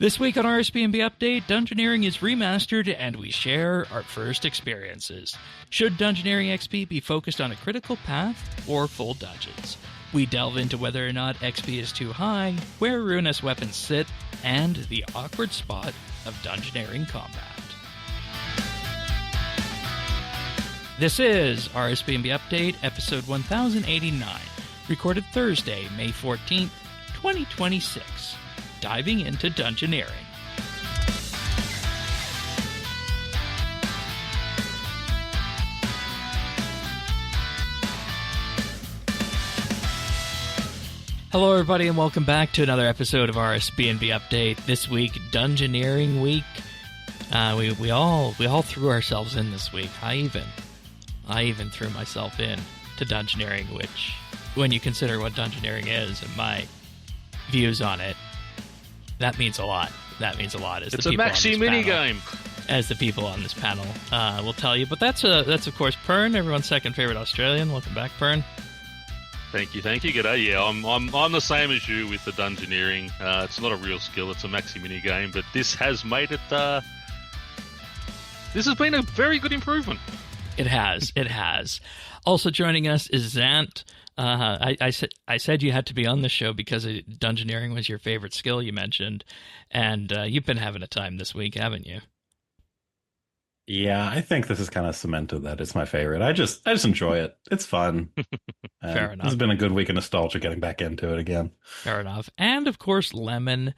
This week on RSBANDB Update, Dungeoneering is remastered and we share our first experiences. Should Dungeoneering XP be focused on a critical path or full dungeons? We delve into whether or not XP is too high, where Ruinous Weapons sit, and the awkward spot of Dungeoneering combat. This is RSBANDB Update, episode 1089, recorded Thursday, May 14th, 2026. Diving into Dungeoneering. Hello everybody and welcome back to another episode of RSBANDB Update. This week, Dungeoneering Week. We all threw ourselves in this week. I even threw myself in to Dungeoneering, which, when you consider what Dungeoneering is and my views on it, that means a lot. That means a lot. It's a maxi minigame, as the people on this panel will tell you. But that's of course Pern, everyone's second favorite Australian. Welcome back, Pern. Thank you. G'day. Yeah, I'm the same as you with the Dungeoneering. It's not a real skill; it's a maxi minigame. But this has made it. This has been a very good improvement. It has. Also joining us is Zant. I said you had to be on the show because Dungeoneering was your favorite skill you mentioned, and you've been having a time this week, haven't you? Yeah, I think this is kind of cemented that it's my favorite. I just enjoy it. It's fun. Fair enough. It's been a good week of nostalgia getting back into it again. Fair enough. And of course, Lemon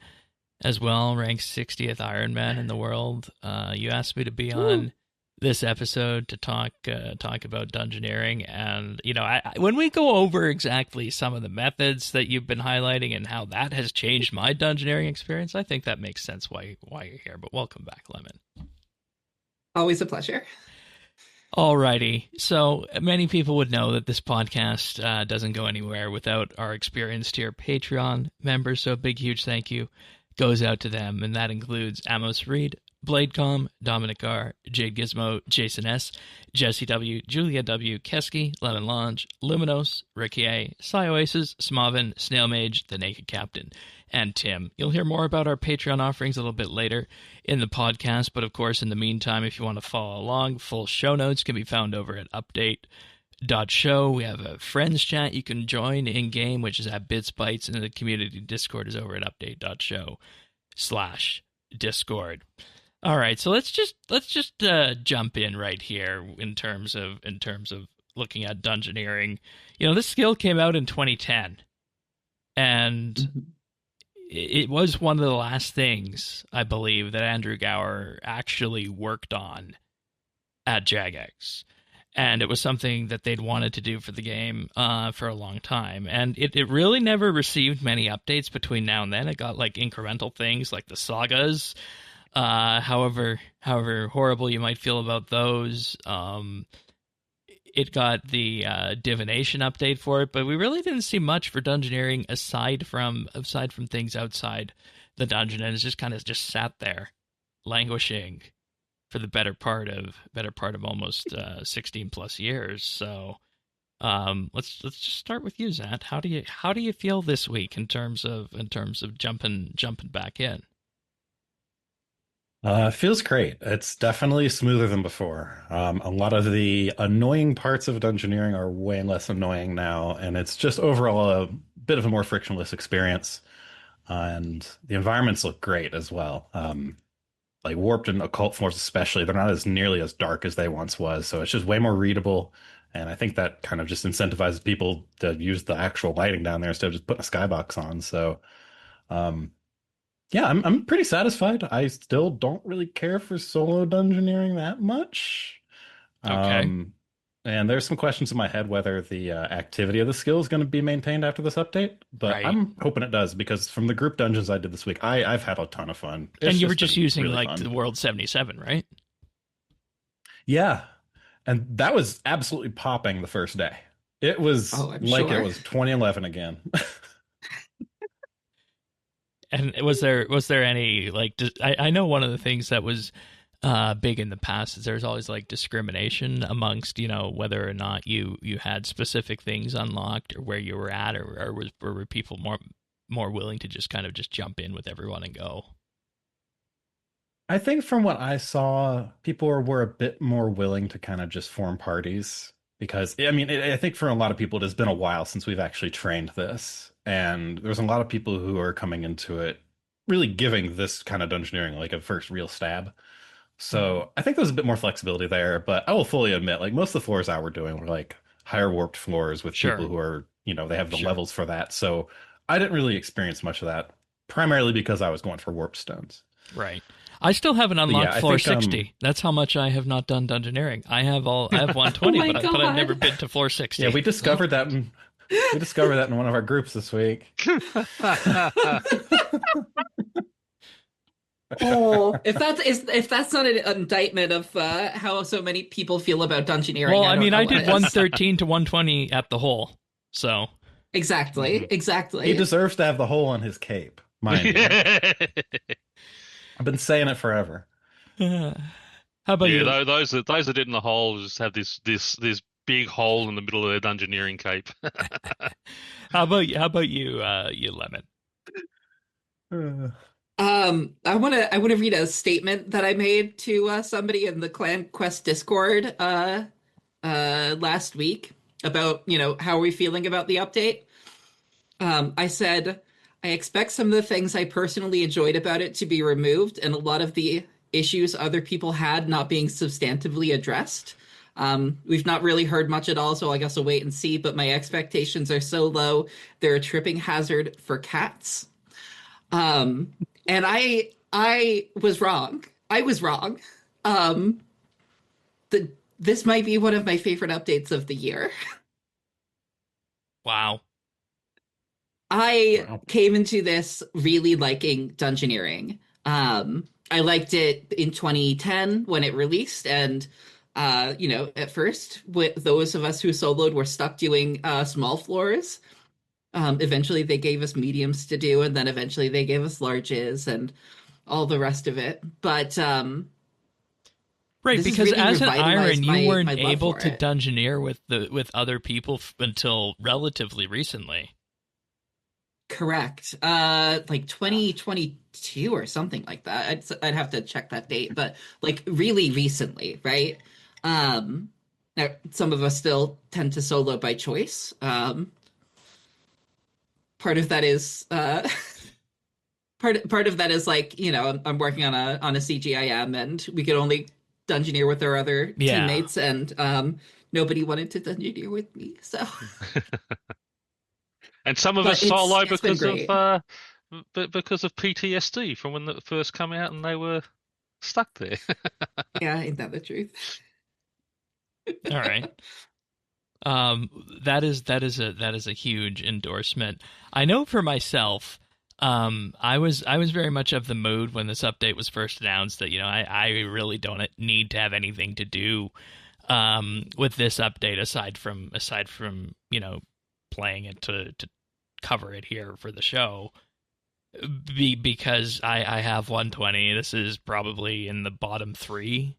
as well, ranked 60th Iron Man in the world. You asked me to be on this episode to talk about Dungeoneering, and when we go over exactly some of the methods that you've been highlighting and how that has changed my Dungeoneering experience, I think that makes sense why you're here. But welcome back, Lemon. Always a pleasure. Alrighty, so many people would know that this podcast doesn't go anywhere without our experienced tier Patreon members, so a big huge thank you goes out to them, and that includes Amos Reed, Bladecom, Dominic R, Jade Gizmo, Jason S, Jesse W, Julia W, Keski, Lemon Lounge, Luminos, Ricky A, Psy Oasis, Smavin, Snail Mage, The Naked Captain, and Tim. You'll hear more about our Patreon offerings a little bit later in the podcast, but of course, in the meantime, if you want to follow along, full show notes can be found over at update.show. We have a friends chat you can join in-game, which is at Bits Bytes, and the community Discord is over at update.show/Discord. All right, so let's just jump in right here in terms of looking at Dungeoneering. This skill came out in 2010, and it was one of the last things, I believe, that Andrew Gower actually worked on at Jagex. And it was something that they'd wanted to do for the game for a long time. And it really never received many updates between now and then. It got like incremental things like the sagas. However horrible you might feel about those, it got the divination update for it, but we really didn't see much for Dungeoneering aside from things outside the dungeon, and it's just kind of sat there, languishing for the better part of almost 16 plus years. So let's just start with you, Zant. How do you feel this week in terms of jumping back in? Feels great. It's definitely smoother than before. A lot of the annoying parts of Dungeoneering are way less annoying now, and it's just overall a bit of a more frictionless experience. And the environments look great as well. Like Warped and Occult Force especially, they're not as nearly as dark as they once was, so it's just way more readable. And I think that kind of just incentivizes people to use the actual lighting down there instead of just putting a skybox on. So, yeah, I'm pretty satisfied. I still don't really care for solo Dungeoneering that much. Okay. And there's some questions in my head whether the activity of the skill is going to be maintained after this update. But right. I'm hoping it does, because from the group dungeons I did this week, I've had a ton of fun. And you were just using really like fun. The World 77, right? Yeah. And that was absolutely popping the first day. It was like it was 2011 again. And was there any, like, I know one of the thwas that was big in the past is there's always like discrimination amongst, whether or not you had specific things unlocked or where you were at, or were people more willing to just kind of just jump in with everyone and go? I think from what I saw, people were a bit more willing to kind of just form parties because, I mean, I think for a lot of people, it has been a while since we've actually trained this. And there's a lot of people who are coming into it really giving this kind of dungeoneering like a first real stab. So I think there's a bit more flexibility there, but I will fully admit, like most of the floors I were doing were like higher warped floors with Sure. people who are, they have the Sure. levels for that. So I didn't really experience much of that, primarily because I was going for warp stones. Right. I still haven't unlocked I floor think, 60. That's how much I have not done dungeoneering. I have 120, Oh my but I've God. never been to floor 60. yeah, we discovered that in one of our groups this week. Oh, if that's not an indictment of how so many people feel about dungeoneering, Well, I I don't mean, know I what did is. 113 to 120 at the hole. So Exactly, He exactly. deserves to have the hole on his cape, mind you. I've been saying it forever. how about you? Yeah, those that did in the hole just have this big hole in the middle of their dungeoneering cape. How about you, you Lemon? I want to read a statement that I made to somebody in the Clan Quest Discord last week about, how are we feeling about the update? I said, I expect some of the things I personally enjoyed about it to be removed and a lot of the issues other people had not being substantively addressed. We've not really heard much at all, so I guess I'll wait and see, but my expectations are so low, they're a tripping hazard for cats. And I was wrong. I was wrong. Um, this might be one of my favorite updates of the year. Wow. I came into this really liking Dungeoneering. I liked it in 2010 when it released, and at first, with those of us who soloed were stuck doing small floors. Eventually, they gave us mediums to do, and then eventually they gave us larges and all the rest of it. But Right, this has because really as an revitalized Iron, you weren't my love able for to it. dungeoneer with other people until relatively recently. Correct. Like 2022 or something like that. I'd have to check that date, but like really recently, right? Now some of us still tend to solo by choice. Part of that is part of that is like, I'm working on a CGIM and we could only dungeoneer with our other Yeah. teammates and nobody wanted to dungeoneer with me. So And some of but us solo it's been great. because of PTSD from when it first came out and they were stuck there. Yeah, ain't that the truth? All right. That is a huge endorsement. I know for myself, I was very much of the mood when this update was first announced that I really don't need to have anything to do with this update aside from playing it to cover it here for the show. Because I have 120. This is probably in the bottom 3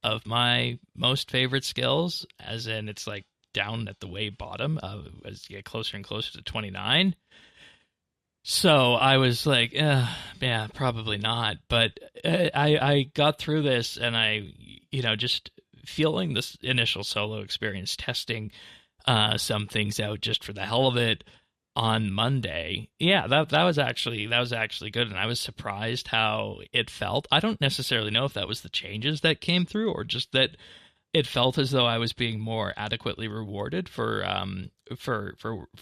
of my most favorite skills, as in it's like down at the way bottom as you get closer and closer to 29. So I was like, yeah, probably not. But I got through this, and I, just feeling this initial solo experience, testing some things out just for the hell of it on Monday. Yeah, that was actually good, and I was surprised how it felt. I don't necessarily know if that was the changes that came through or just that it felt as though I was being more adequately rewarded for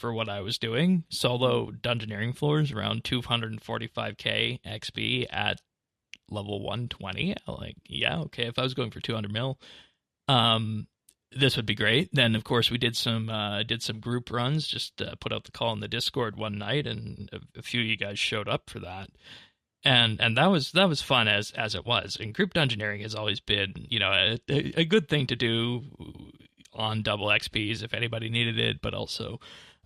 what I was doing. Solo dungeoneering floors around 245k XP at level 120. Like, yeah, okay, if I was going for 200 mil, this would be great. Then, of course, we did some group runs. Just put out the call in the Discord one night, and a few of you guys showed up for that, and that was fun as it was. And group dungeoneering has always been, a good thing to do on double XPs if anybody needed it, but also,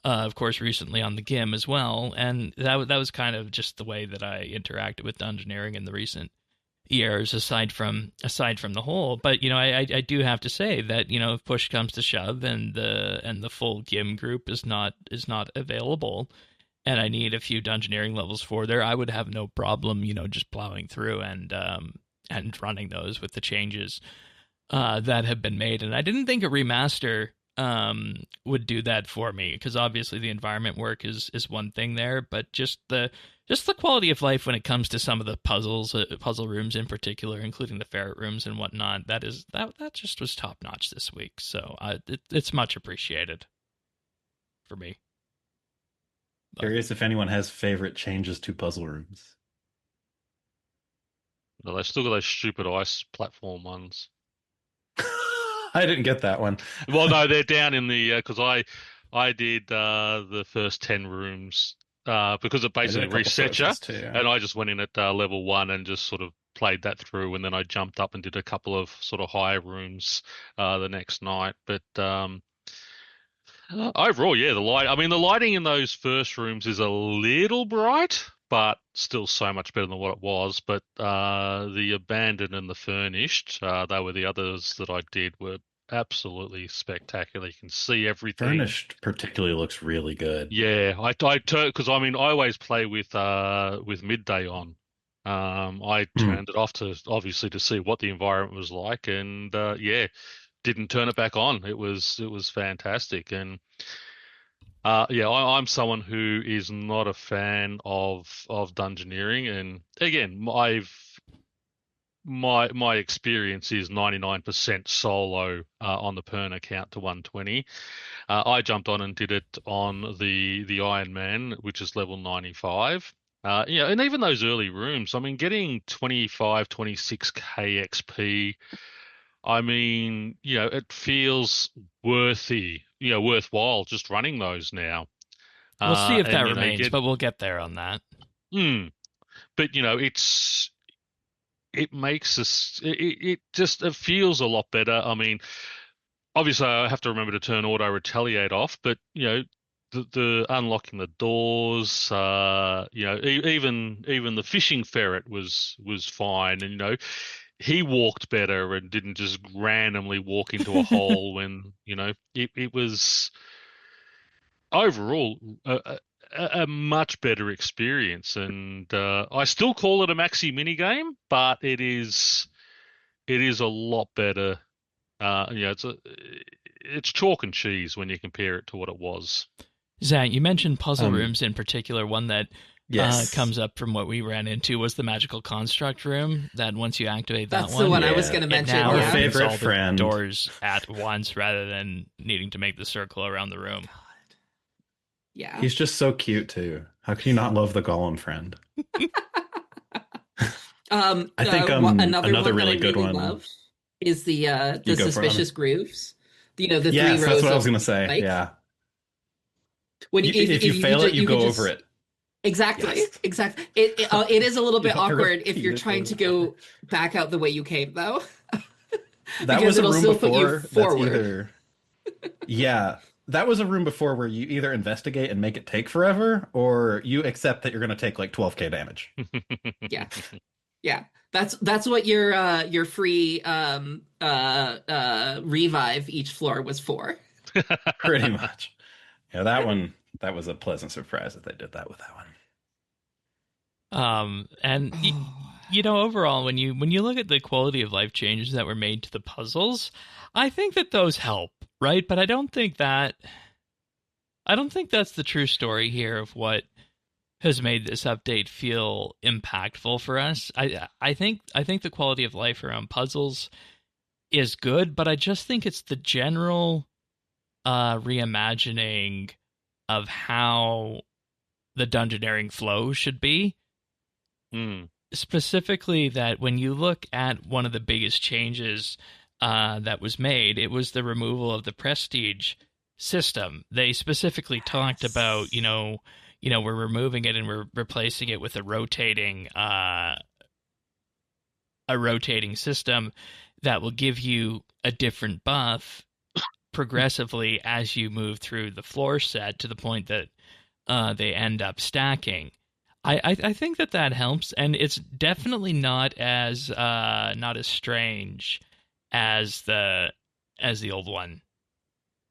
of course, recently on the GIM as well. And that was kind of just the way that I interacted with dungeoneering in the recent years, aside from the whole. But I do have to say that if push comes to shove and the full GIM group is not available, and I need a few dungeoneering levels for there, I would have no problem just plowing through and and running those with the changes that have been made. And I didn't think a remaster would do that for me, because obviously the environment work is one thing there, but just the quality of life when it comes to some of the puzzle rooms in particular, including the ferret rooms and whatnot, that just was top notch this week. So it's much appreciated for me. Curious if anyone has favorite changes to puzzle rooms. No, they still got those stupid ice platform ones. I didn't get that one. Well, no, they're down in the because I did the first 10 rooms because it basically reset you, and I just went in at level 1 and just sort of played that through, and then I jumped up and did a couple of sort of higher rooms the next night. But overall, yeah, the lighting in those first rooms is a little bright, but still so much better than what it was. But the abandoned and the furnished, they were the others that I did, were absolutely spectacular. You can see everything. Furnished particularly looks really good. Yeah, because I always play with midday on. I turned it off to obviously to see what the environment was like, and didn't turn it back on. It was fantastic. And I'm someone who is not a fan of dungeoneering, and again, my experience is 99% solo on the Pern account to 120. I jumped on and did it on the Iron Man, which is level 95. And even those early rooms, I mean, getting 25, 26k XP, I mean, it feels worthwhile just running those now. We'll see if that remains, but we'll get there on that. But it makes us, it feels a lot better. I mean, obviously I have to remember to turn auto retaliate off, but the unlocking the doors, even the fishing ferret was fine, and he walked better and didn't just randomly walk into a hole when it was overall a much better experience. And I still call it a maxi mini game, but it is a lot better. It's chalk and cheese when you compare it to what it was. Zach, you mentioned puzzle rooms in particular. One that comes up from what we ran into was the magical construct room. That once you activate that That's the one I was going to mention. Now our favorite friend. Doors at once rather than needing to make the circle around the room. God. Yeah, he's just so cute too. How can you not love the Golem friend? I think another really good one love is the suspicious grooves. The 3 rows. That's what I was going to say. Spikes. Yeah. When if you fail it, you go over it. Exactly. Yes. Exactly. It is a little bit awkward if you're trying to go back out the way you came, though. That was a room before. That was a room before where you either investigate and make it take forever, or you accept that you're going to take like 12k damage. Yeah. That's what your free revive each floor was for. Pretty much. Yeah, that was a pleasant surprise that they did that with that one. And overall, when you look at the quality of life changes that were made to the puzzles, I think that those help, right? But I don't think that's the true story here of what has made this update feel impactful for us. I think the quality of life around puzzles is good, but I just think it's the general reimagining of how the dungeoneering flow should be. Specifically, that when you look at one of the biggest changes that was made, it was the removal of the prestige system. They specifically talked about, we're removing it and we're replacing it with a rotating system that will give you a different buff progressively as you move through the floor set, to the point that they end up stacking. I think that helps, and it's definitely not as strange as the old one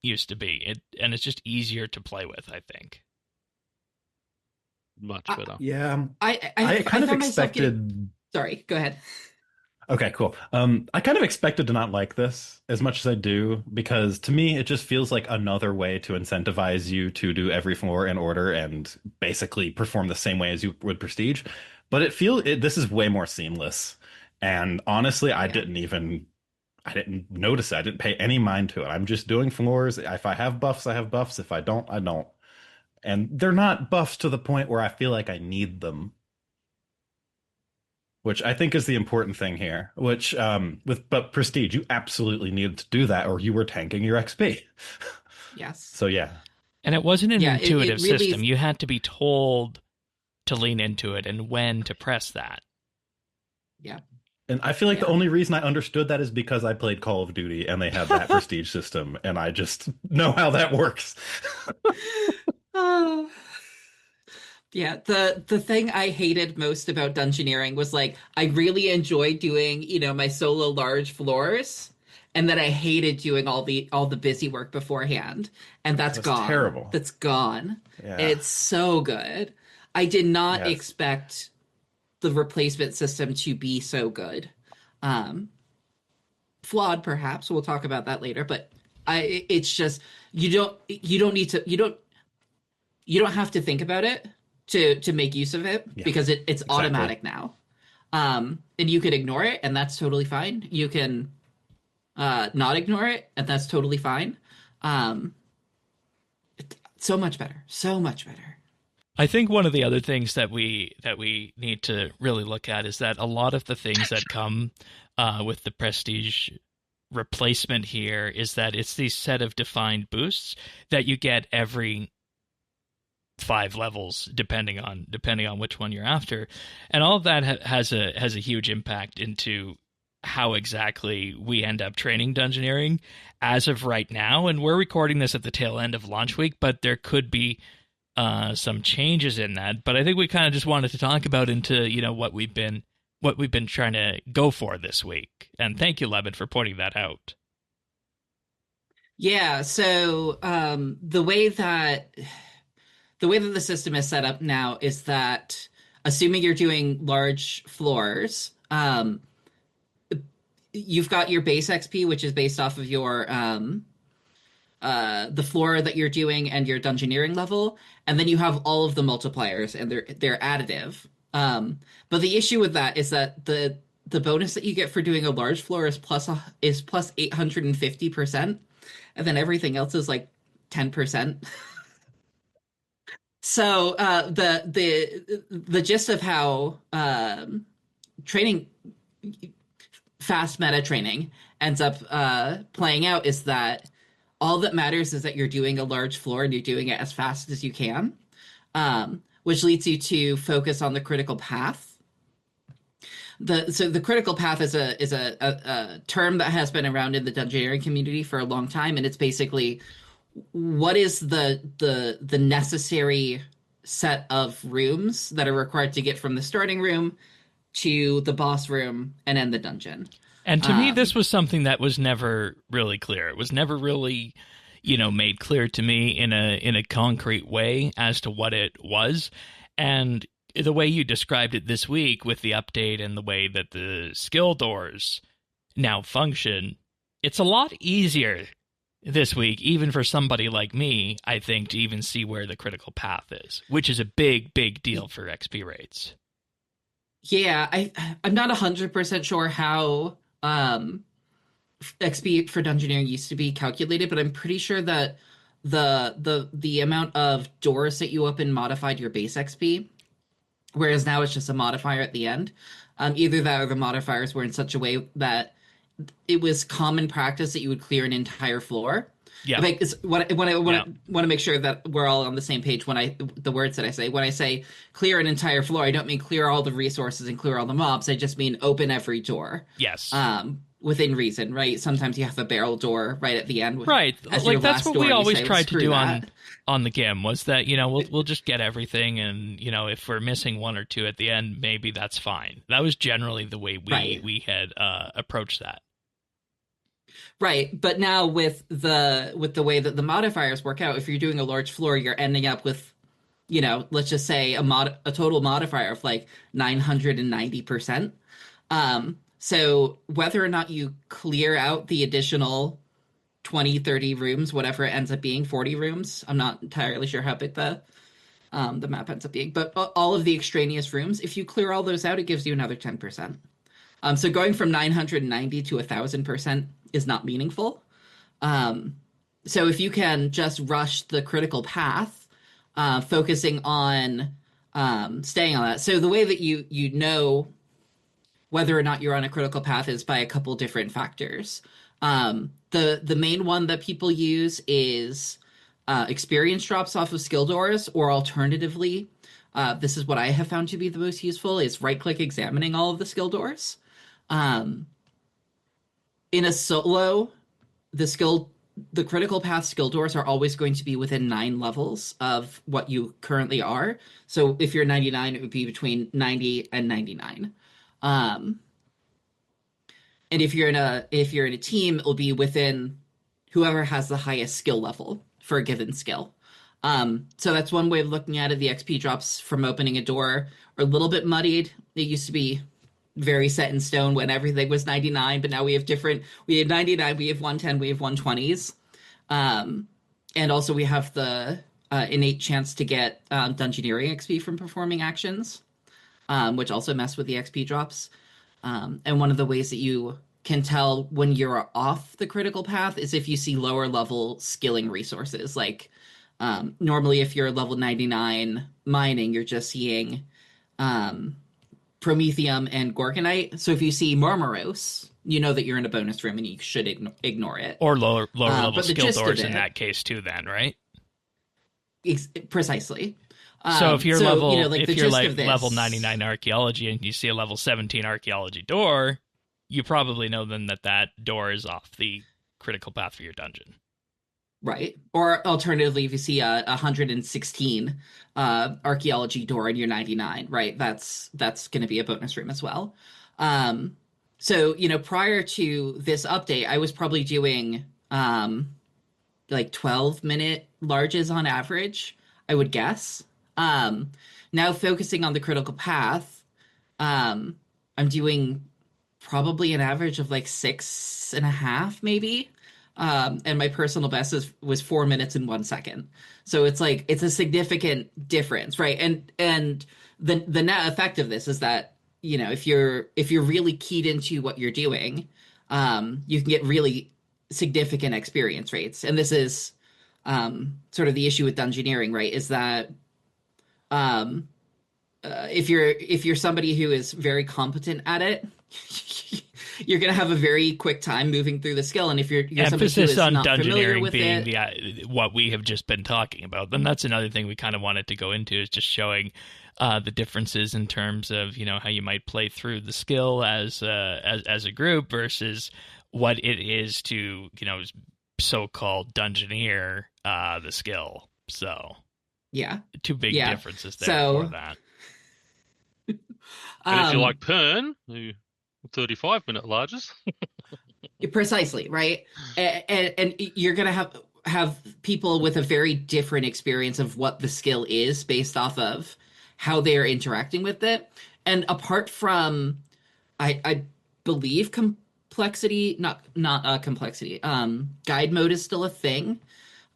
used to be. And it's just easier to play with, I think. Much better. I kind of expected. Sorry, go ahead. Okay, cool. I kind of expected to not like this as much as I do because to me it just feels like another way to incentivize you to do every floor in order and basically perform the same way as you would Prestige. But this is way more seamless. And honestly, Yeah. I didn't notice it. I didn't pay any mind to it. I'm just doing floors. If I have buffs, I have buffs. If I don't, I don't. And they're not buffs to the point where I feel like I need them, which I think is the important thing here. Which but Prestige, you absolutely needed to do that, or you were tanking your XP. Yes. So yeah, And it wasn't an Yeah, intuitive it really system. You had to be told to lean into it and when to press that. Yeah. and I feel like the Yeah. only reason I understood that is because I played Call of Duty and they had that Prestige system, and I just know how that works. Oh. Yeah, the thing I hated most about dungeoneering was like I really enjoyed doing, my solo large floors, and then I hated doing all the busy work beforehand. And that's That's gone. terrible. That's gone. Yeah. It's so good. I did not Yes. expect the replacement system to be so good. Um, Flawed perhaps. We'll talk about that later, but it's just you don't need to you don't have to think about it to make use of it Yeah. because it's Exactly. automatic now. And you can ignore it, and that's totally fine. You can not ignore it, and that's totally fine. Um, so much better, so much better. I think one of the other things that we need to really look at is that a lot of the things that come with the Prestige replacement here is that it's these set of defined boosts that you get every 5 levels depending on which one you're after, and all of that has a huge impact into how exactly we end up training dungeoneering as of right now. And we're recording this at the tail end of launch week, but there could be some changes in that. But I think we kind of just wanted to talk about into what we've been trying to go for this week. And thank you, Levin, for pointing that out. Yeah. So the way that the system is set up now is that, assuming you're doing large floors, you've got your base XP, which is based off of your the floor that you're doing and your dungeoneering level, and then you have all of the multipliers, and they're additive. But the issue with that is that the bonus that you get for doing a large floor is plus 850%, and then everything else is like 10%. So the gist of how training fast meta training ends up playing out is that all that matters is that you're doing a large floor and you're doing it as fast as you can, which leads you to focus on the critical path. So the critical path is a term that has been around in the dungeoneering community for a long time, and it's basically what is the necessary set of rooms that are required to get from the starting room to the boss room and end the dungeon. And to me, this was something that was never really clear. It was never really, made clear to me in a concrete way as to what it was. And the way you described it this week with the update and the way that the skill doors now function, it's a lot easier this week, even for somebody like me, I think, to even see where the critical path is, which is a big, big deal for XP rates. Yeah, I'm not 100% sure how XP for dungeoneering used to be calculated, but I'm pretty sure that the amount of doors that you open modified your base XP, whereas now it's just a modifier at the end. Either that or the modifiers were in such a way that it was common practice that you would clear an entire floor. Yeah. Like want to make sure that we're all on the same page when the words that I say. When I say clear an entire floor, I don't mean clear all the resources and clear all the mobs. I just mean open every door. Yes. Within reason, right? Sometimes you have a barrel door right at the end. Right. Like that's what we always tried to do that. on the GIM was that, we'll just get everything, and, if we're missing one or two at the end, maybe that's fine. That was generally the way we had approached that. Right, but now with the way that the modifiers work out, if you're doing a large floor, you're ending up with, let's just say a total modifier of like 990%. So whether or not you clear out the additional 20, 30 rooms, whatever it ends up being, 40 rooms, I'm not entirely sure how big the map ends up being, but all of the extraneous rooms, if you clear all those out, it gives you another 10%. So going from 990 to 1,000% is not meaningful. So if you can just rush the critical path, focusing on staying on that. So the way that you know whether or not you're on a critical path is by a couple different factors. The main one that people use is experience drops off of skill doors, or alternatively, this is what I have found to be the most useful, is right-click examining all of the skill doors. In a solo, the critical path skill doors are always going to be within 9 levels of what you currently are. So if you're 99, it would be between 90 and 99. And if you're in a team, it'll be within whoever has the highest skill level for a given skill. So that's one way of looking at it. The XP drops from opening a door are a little bit muddied. It used to be very set in stone when everything was 99, but now we have 99, we have 110, we have 120s. And also we have the innate chance to get Dungeoneering XP from performing actions, which also mess with the XP drops. And one of the ways that you can tell when you're off the critical path is if you see lower level skilling resources. Like normally if you're level 99 mining, you're just seeing Promethium and Gorgonite. So if you see Marmaros, you know that you're in a bonus room and you should ignore it. Or lower level skill doors in it, that case too then, right? Precisely. So if you're level, if you're like this, level 99 archaeology and you see a level 17 archaeology door, you probably know then that door is off the critical path for your dungeon. Right. Or alternatively, if you see a 116 archaeology door and you're 99, right, that's going to be a bonus room as well. So, prior to this update, I was probably doing like 12-minute larges on average, I would guess. Now focusing on the critical path, I'm doing probably an average of like 6.5 maybe. And my personal best was 4 minutes and 1 second. So it's a significant difference, right? And the net effect of this is that, if you're really keyed into what you're doing, you can get really significant experience rates. And this is sort of the issue with dungeoneering, right? Is that if you're somebody who is very competent at it, you're going to have a very quick time moving through the skill. And if you're somebody who is on not familiar dungeoneering with being it, what we have just been talking about, then that's another thing we kind of wanted to go into, is just showing the differences in terms of how you might play through the skill as a group versus what it is to so-called dungeoneer the skill. So yeah, two big differences there for that. And if you like Pern, 35-minute larges. Precisely, right? And you're going to have people with a very different experience of what the skill is based off of how they are interacting with it. And apart from, I believe complexity, not complexity, guide mode is still a thing.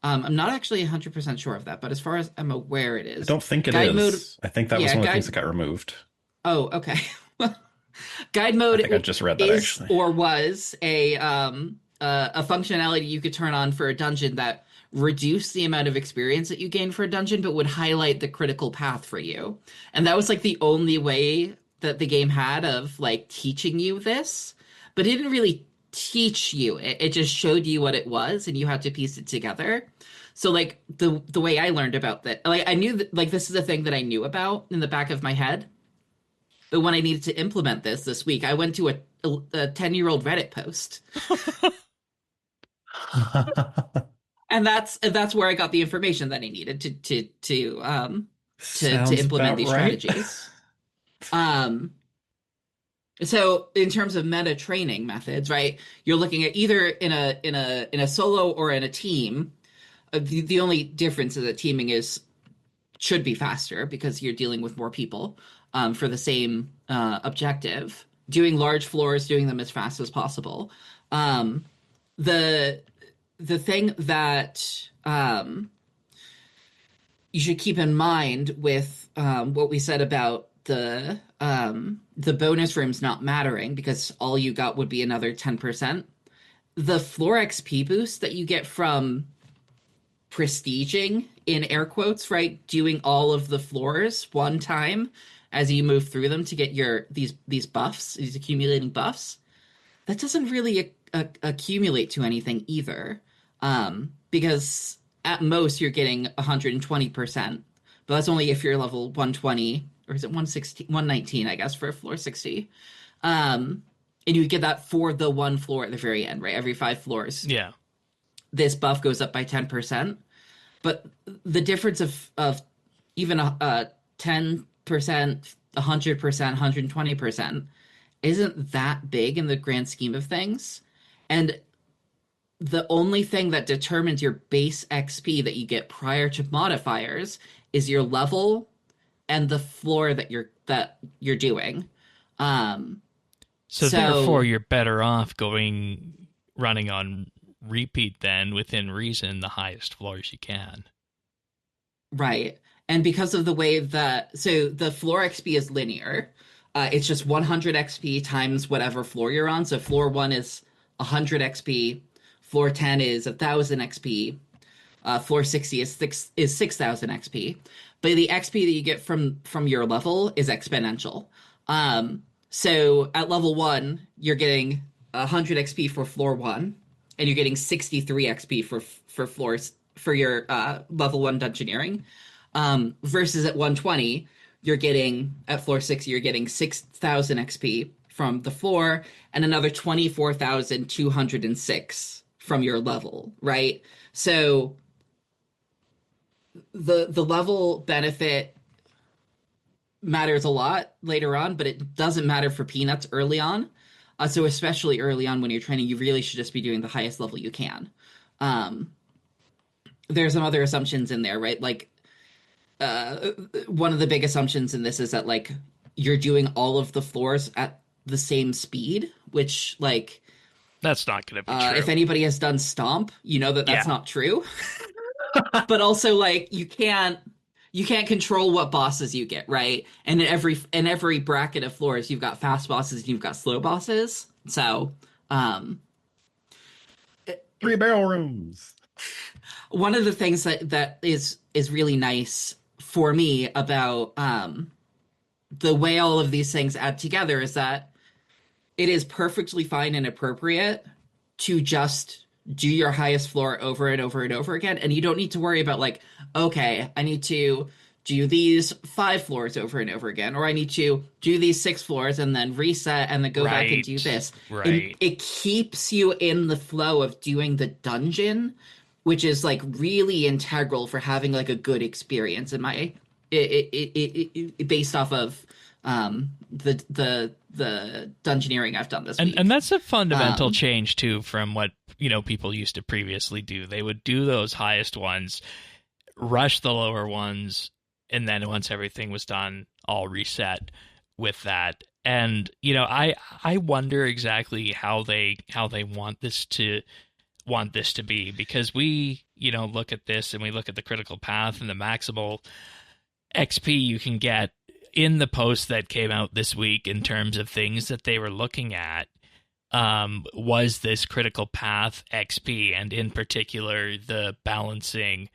I'm not actually 100% sure of that, but as far as I'm aware, it is. I don't think it guide is. Mode, I think that was one of the things that got removed. Oh, okay. Guide mode I think I just read that, actually. Or was a functionality you could turn on for a dungeon that reduced the amount of experience that you gain for a dungeon, but would highlight the critical path for you. And that was like the only way that the game had of like teaching you this, but it didn't really teach you. It just showed you what it was, and you had to piece it together. So like the way I learned about that, like I knew that like this is a thing that I knew about in the back of my head. But when I needed to implement this week, I went to a 10-year-old Reddit post. And that's where I got the information that I needed to implement these strategies. So in terms of meta training methods, right, you're looking at either in a solo or in a team. The only difference is that teaming should be faster because you're dealing with more people for the same objective. doing large floors, doing them as fast as possible. The thing that you should keep in mind with what we said about the bonus rooms not mattering because all you got would be another 10%. The floor XP boost that you get from prestiging, in air quotes, right? Doing all of the floors one time as you move through them to get these buffs, these accumulating buffs, that doesn't really accumulate to anything either. Because at most you're getting 120%, but that's only if you're level 120, or is it 116, 119, I guess, for floor 60. And you get that for the one floor at the very end, right? Every 5 floors. Yeah. This buff goes up by 10%. But the difference of even 10%, 100%, 120% isn't that big in the grand scheme of things. And the only thing that determines your base XP that you get prior to modifiers is your level and the floor that you're doing. So therefore, you're better off running on repeat then, within reason, the highest floors you can. Right. And because of the way so the floor XP is linear. It's just 100 XP times whatever floor you're on. So floor 1 is 100 XP. Floor 10 is 1,000 XP. Floor 60 is 6,000 XP. But the XP that you get from your level is exponential. So at level 1, you're getting 100 XP for floor 1, and you're getting 63 XP for floors for your level 1 dungeoneering. Versus at 120, you're getting at floor 60, you're getting 6,000 XP from the floor and another 24,206 from your level, right? So the level benefit matters a lot later on, but it doesn't matter for peanuts early on. So especially early on when you're training, you really should just be doing the highest level you can. There's some other assumptions in there, right? Like one of the big assumptions in this is that like you're doing all of the floors at the same speed, which like that's not going to be true. If anybody has done Stomp, you know that's not true. But also like you can't control what bosses you get, right? And in every bracket of floors, you've got fast bosses and you've got slow bosses. So 3 barrel rooms. One of the things that is really nice for me about the way all of these things add together is that it is perfectly fine and appropriate to just do your highest floor over and over and over again. And you don't need to worry about like, okay, I need to do these 5 floors over and over again, or I need to do these 6 floors and then reset and then go back and do this. Right. It keeps you in the flow of doing the dungeon, which is like really integral for having like a good experience in based off of the dungeoneering I've done this week. And that's a fundamental change too from what people used to previously do. They would do those highest ones, rush the lower ones, and then once everything was done, all reset with that. And I wonder exactly how they want this to be, because we look at this and we look at the critical path and the maximal XP you can get in the post that came out this week in terms of things that they were looking at. Was this critical path XP, and in particular the balancing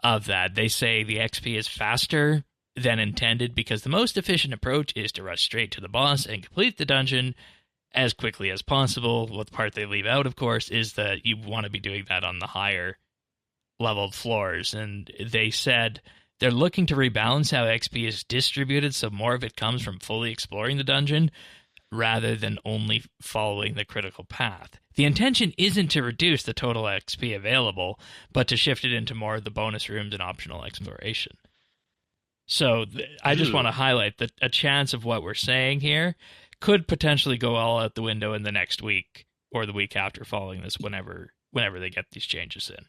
of that. They say the XP is faster than intended because the most efficient approach is to rush straight to the boss and complete the dungeon as quickly as possible. What the part they leave out, of course, is that you want to be doing that on the higher leveled floors. And they said they're looking to rebalance how XP is distributed so more of it comes from fully exploring the dungeon rather than only following the critical path. The intention isn't to reduce the total XP available, but to shift it into more of the bonus rooms and optional exploration. So I just want to highlight that a chance of what we're saying here could potentially go all out the window in the next week or the week after following this, whenever they get these changes in.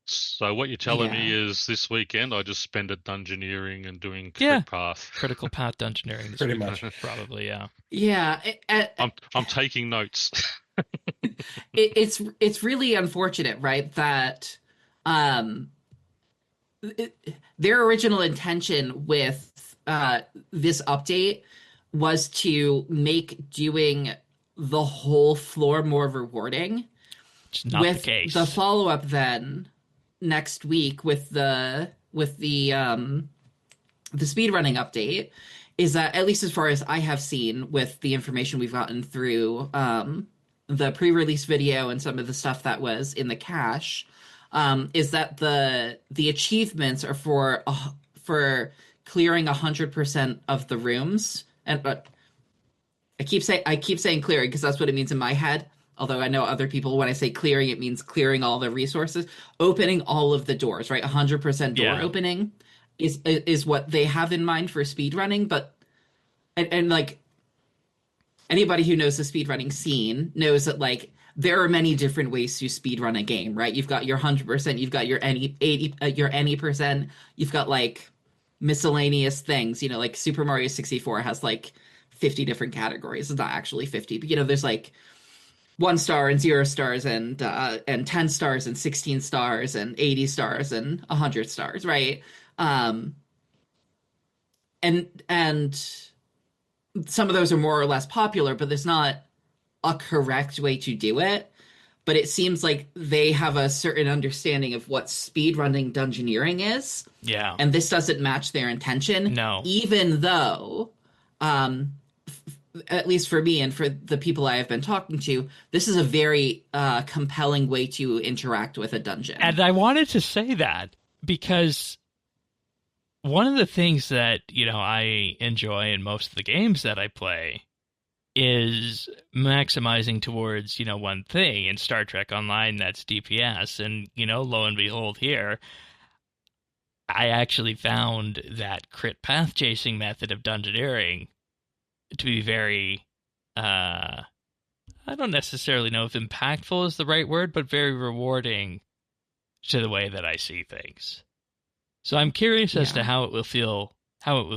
So what you're telling me Yeah. is this weekend I just spend it dungeoneering and doing Yeah. crit path. Critical path dungeoneering this Pretty weekend, much. probably, yeah. Yeah, I'm taking notes. it's really unfortunate, right? That um, their original intention with this update was to make doing the whole floor more rewarding. It's not the With the case. follow-up then next week with the speedrunning update, is that, at least as far as I have seen with the information we've gotten through the pre-release video and some of the stuff that was in the cache, is that the achievements are for clearing 100% of the rooms. And but I keep saying clearing because that's what it means in my head. Although I know other people, when I say clearing, it means clearing all the resources, opening all of the doors, right? 100% door Yeah. opening is what they have in mind for speedrunning. But and like anybody who knows the speedrunning scene knows that like there are many different ways to speedrun a game, right? You've got your 100%, you've got your any 80, your any%, you've got like miscellaneous things, like Super Mario 64 has like 50 different categories. It's not actually 50, but there's like 1 star and 0 stars and 10 stars and 16 stars and 80 stars and 100 stars, right? And some of those are more or less popular, but there's not a correct way to do it. But it seems like they have a certain understanding of what speedrunning dungeoneering is, Yeah. and this doesn't match their intention. No. Even though, at least for me and for the people I have been talking to, this is a very compelling way to interact with a dungeon. And I wanted to say that because one of the things that, I enjoy in most of the games that I play is maximizing towards, one thing. In Star Trek Online, that's DPS. And, lo and behold here, I actually found that crit path chasing method of dungeoneering to be very, I don't necessarily know if impactful is the right word, but very rewarding to the way that I see things. So I'm curious as to how it will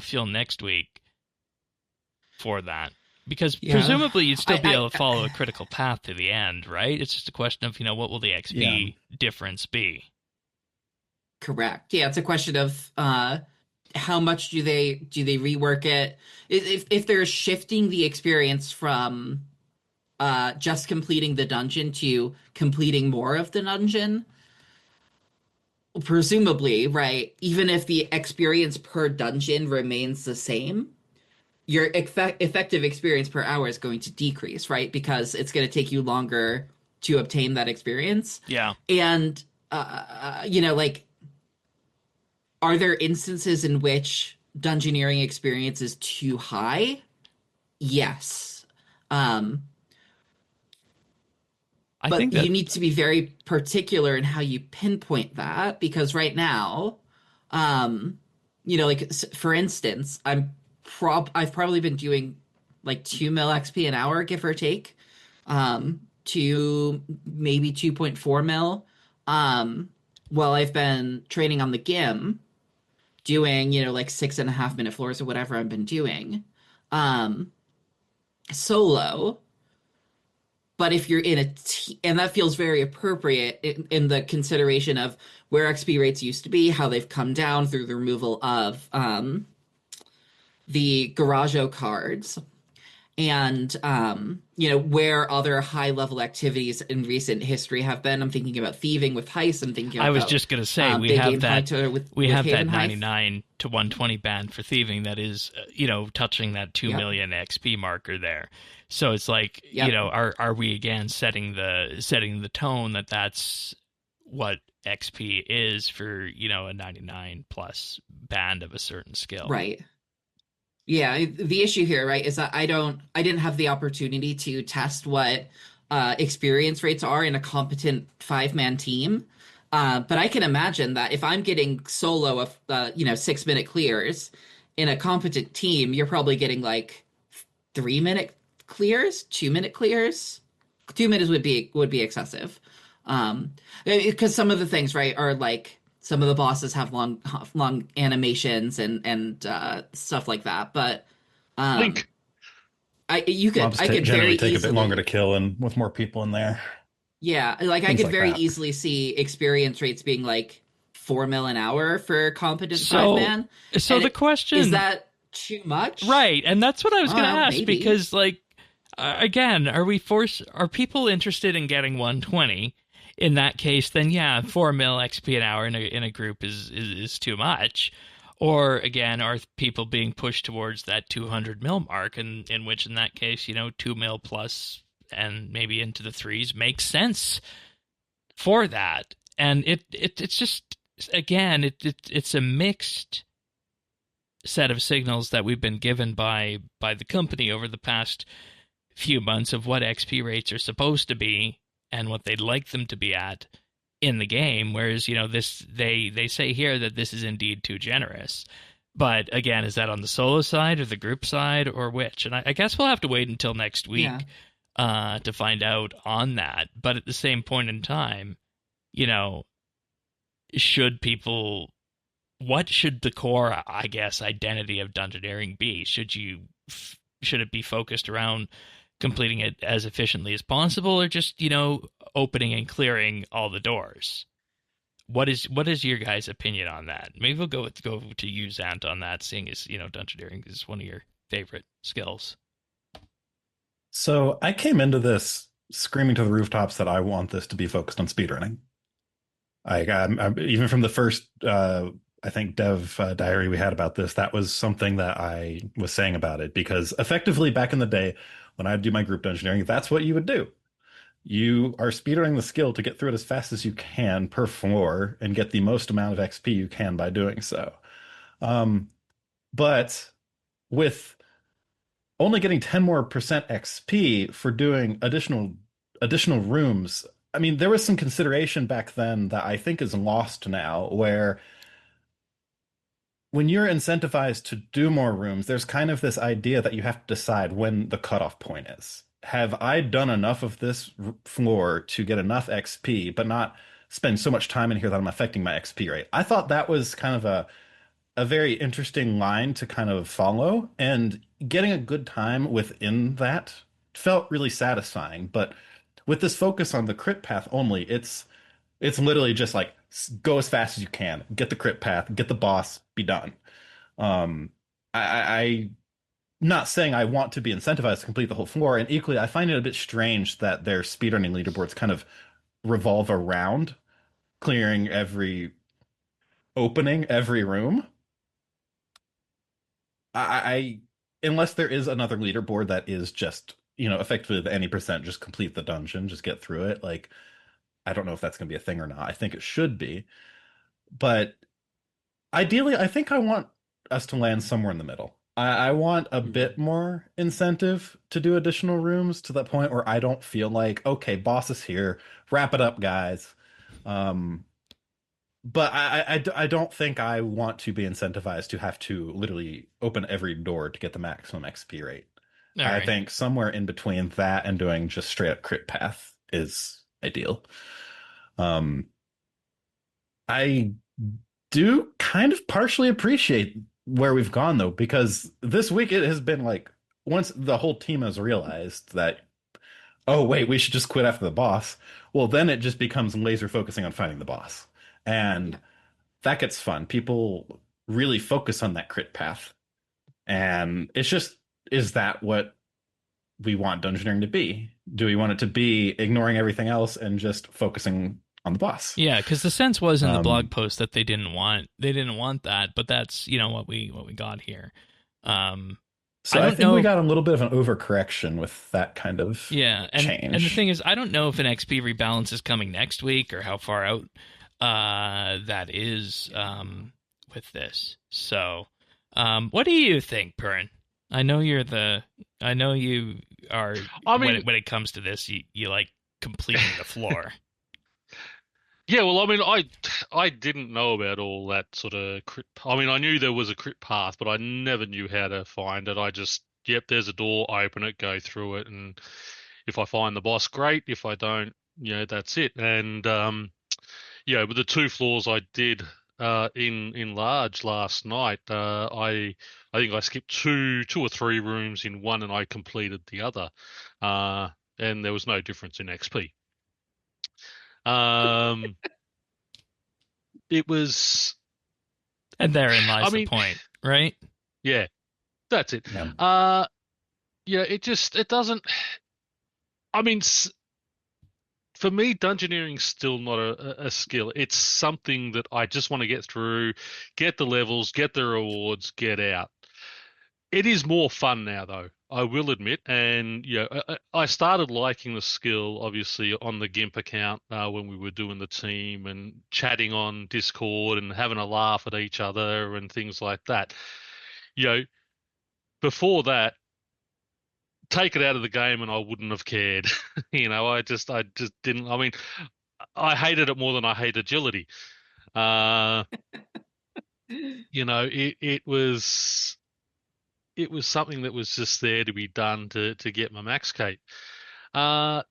feel next week for that. Because presumably you'd still be able to follow a critical path to the end, right? It's just a question of, what will the XP difference be? Correct. Yeah, it's a question of how much do they rework it? If they're shifting the experience from just completing the dungeon to completing more of the dungeon, presumably, right? Even if the experience per dungeon remains the same, your effective experience per hour is going to decrease, right? Because it's going to take you longer to obtain that experience. Yeah. And, like, are there instances in which dungeoneering experience is too high? Yes. I but think that you need to be very particular in how you pinpoint that, because right now, like for instance, I've probably been doing like 2 mil XP an hour, give or take, to maybe 2.4 mil, while I've been training on the GIM, doing like 6.5 minute floors or whatever I've been doing, solo. But if you're in a and that feels very appropriate in the consideration of where XP rates used to be, how they've come down through the removal of the Garajo cards, and where other high level activities in recent history have been. I'm thinking about thieving with Heist. I'm thinking. I was just gonna say we have that. We have that 99 to 120 band for thieving that is, touching that 2 million XP marker there. So it's like, are we again setting the tone that that's what XP is for, a 99 plus band of a certain skill? Right. Yeah, the issue here, right, is that I didn't have the opportunity to test what experience rates are in a competent 5-man team. But I can imagine that if I'm getting solo of 6-minute clears in a competent team, you're probably getting like 3-minute clears, 2-minute clears. 2 minutes would be excessive. Because some of the things, right, are like some of the bosses have long animations and stuff like that. But um, Link. Mobs I could very generally take a bit longer to easily, kill and with more people in there. yeah, like I Things could like very that. easily see experience rates being like 4 mil an hour for competent five So, man. so And the is question, that too much? right? And that's what I was going to ask Maybe. because, like, again, are people interested in getting 120? In that case, then yeah, 4 mil XP an hour in a group is too much. Or again, are people being pushed towards that 200 mil mark, and in which in that case, 2 mil plus and maybe into the threes makes sense for that. And it's just again, it's a mixed set of signals that we've been given by the company over the past few months of what XP rates are supposed to be and what they'd like them to be at in the game. Whereas, this they say here that this is indeed too generous. But again, is that on the solo side or the group side or which? And I guess we'll have to wait until next Yeah. week to find out on that. But at the same point in time, you know, should people what should the core, I guess, identity of dungeoneering be? Should it be focused around completing it as efficiently as possible, or just opening and clearing all the doors? What is your guys' opinion on that? Maybe we'll go to you, Zant, on that, seeing as dungeoneering is one of your favorite skills. So I came into this screaming to the rooftops that I want this to be focused on speedrunning. Even from the first, I think, dev diary we had about this, that was something that I was saying about it, because effectively back in the day when I'd do my group dungeoneering, that's what you would do. You are speedrunning the skill to get through it as fast as you can per floor and get the most amount of XP you can by doing so. But with only getting 10 more percent XP for doing additional rooms, I mean, there was some consideration back then that I think is lost now, where when you're incentivized to do more rooms, there's kind of this idea that you have to decide when the cutoff point is. Have I done enough of this floor to get enough XP, but not spend so much time in here that I'm affecting my XP rate? I thought that was kind of a very interesting line to kind of follow, and getting a good time within that felt really satisfying. But with this focus on the crit path only, it's literally just like go as fast as you can, get the crit path, get the boss, be done. Um, I not saying I want to be incentivized to complete the whole floor, and equally, I find it a bit strange that their speedrunning leaderboards kind of revolve around clearing every opening, every room. I unless there is another leaderboard that is just, effectively the any percent, just complete the dungeon, just get through it. Like, I don't know if that's going to be a thing or not. I think it should be. But ideally, I think I want us to land somewhere in the middle. I want a Mhm. bit more incentive to do additional rooms to that point where I don't feel like, okay, boss is here, wrap it up, guys. Um, but I don't think I want to be incentivized to have to literally open every door to get the maximum XP rate. All I right. think somewhere in between that and doing just straight up crit path is ideal. Um, I do kind of partially appreciate where we've gone though, because this week it has been like, once the whole team has realized that, oh wait, we should just quit after the boss, well then it just becomes laser focusing on finding the boss. And Yeah. that gets fun. People really focus on that crit path. And it's just, is that what we want dungeoneering to be? Do we want it to be ignoring everything else and just focusing on the boss? Yeah, because the sense was in the blog Um, post that they didn't want that, but that's what we got here. Um, I so I don't think know we if got a little bit of an overcorrection with that kind of yeah, and the change. thing is, I don't know if an XP rebalance is coming next week or how far out that is with this. So, what do you think, Perrin? I know you are I when mean, it comes to this, you like completing the floor. yeah, well, I mean, I didn't know about all that sort of crit. I mean, I knew there was a crit path, but I never knew how to find it. I just, yep, there's a door, open it, go through it, and if I find the boss, great. If I don't, that's it. And with the 2 floors I did in large last night, I think I skipped two or three rooms in one, and I completed the other, and there was no difference in XP. It was, And therein lies the point, right? Yeah, that's it. Yeah. It doesn't. I mean, for me, dungeoneering's still not a skill. It's something that I just want to get through, get the levels, get the rewards, get out. It is more fun now, though, I will admit. And I started liking the skill, obviously, on the GIMP account when we were doing the team and chatting on Discord and having a laugh at each other and things like that. Before that, take it out of the game and I wouldn't have cared. I just didn't. I mean, I hated it more than I hate agility. It was something that was just there to be done to get my max cape. The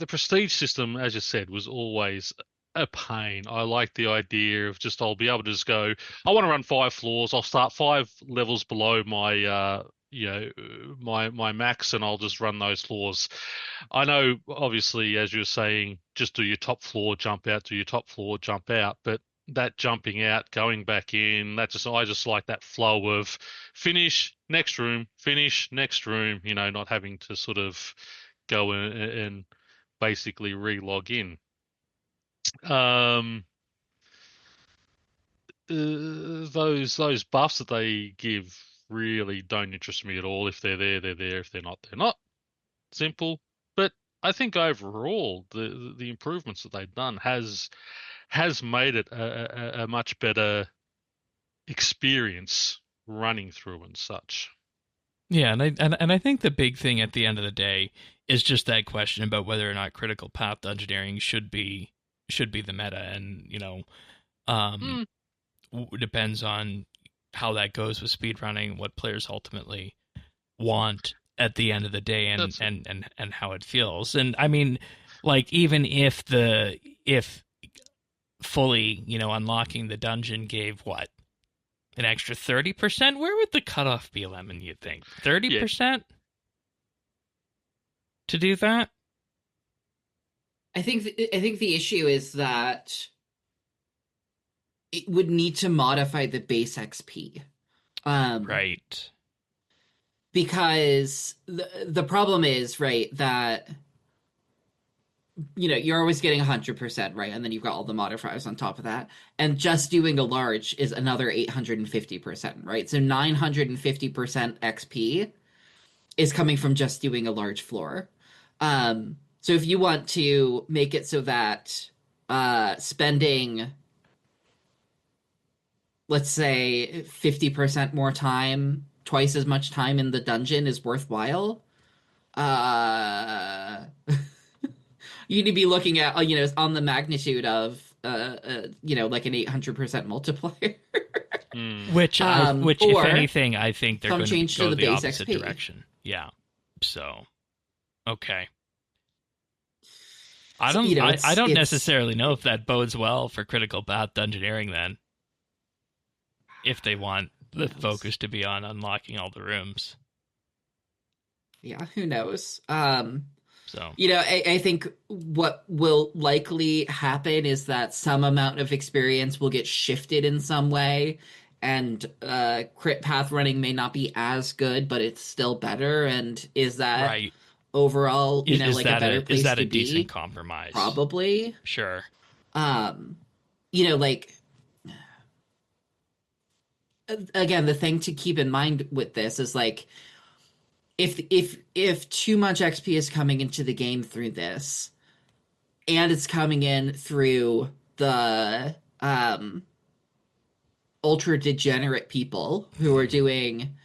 prestige system, as you said, was always a pain. I like the idea of I'll be able to just go, I want to run 5 floors. I'll start 5 levels below my my max, and I'll just run those floors. I know, obviously, as you're saying, just do your top floor, jump out, do your top floor, jump out, but that jumping out, going back in, I just like that flow of finish, next room, finish, next room, not having to sort of go and basically re-log in. Those buffs that they give really don't interest me at all. If they're there, they're there. If they're not, they're not. Simple. But I think overall, the improvements that they've done has made it a much better experience running through and such. Yeah, and I think the big thing at the end of the day is just that question about whether or not critical path dungeoneering should be the meta, and depends on how that goes with speedrunning, what players ultimately want at the end of the day, and how it feels. And I mean, like, even if fully, unlocking the dungeon gave what? An extra 30%? Where would the cutoff be, Lemon, you think? 30%? To do that? I think the issue is that it would need to modify the base XP. Right. Because the problem is, right, that you're always getting 100%, right? And then you've got all the modifiers on top of that. And just doing a large is another 850%, right? So 950% XP is coming from just doing a large floor. So if you want to make it so that spending, let's say, 50% more time, twice as much time in the dungeon is worthwhile, you need to be looking at, on the magnitude of, like an 800% multiplier. Which, if anything, I think they're going to go the opposite XP direction. Yeah. So, okay. I don't necessarily know if that bodes well for critical path dungeoneering then. If they want the focus to be on unlocking all the rooms. Yeah, who knows? So, I think what will likely happen is that some amount of experience will get shifted in some way, and crit path running may not be as good, but it's still better. And is that right? Overall, like a better place to be? Is that a decent compromise? Probably. Sure. Like, again, the thing to keep in mind with this is, like, if too much XP is coming into the game through this, and it's coming in through the ultra degenerate people who are doing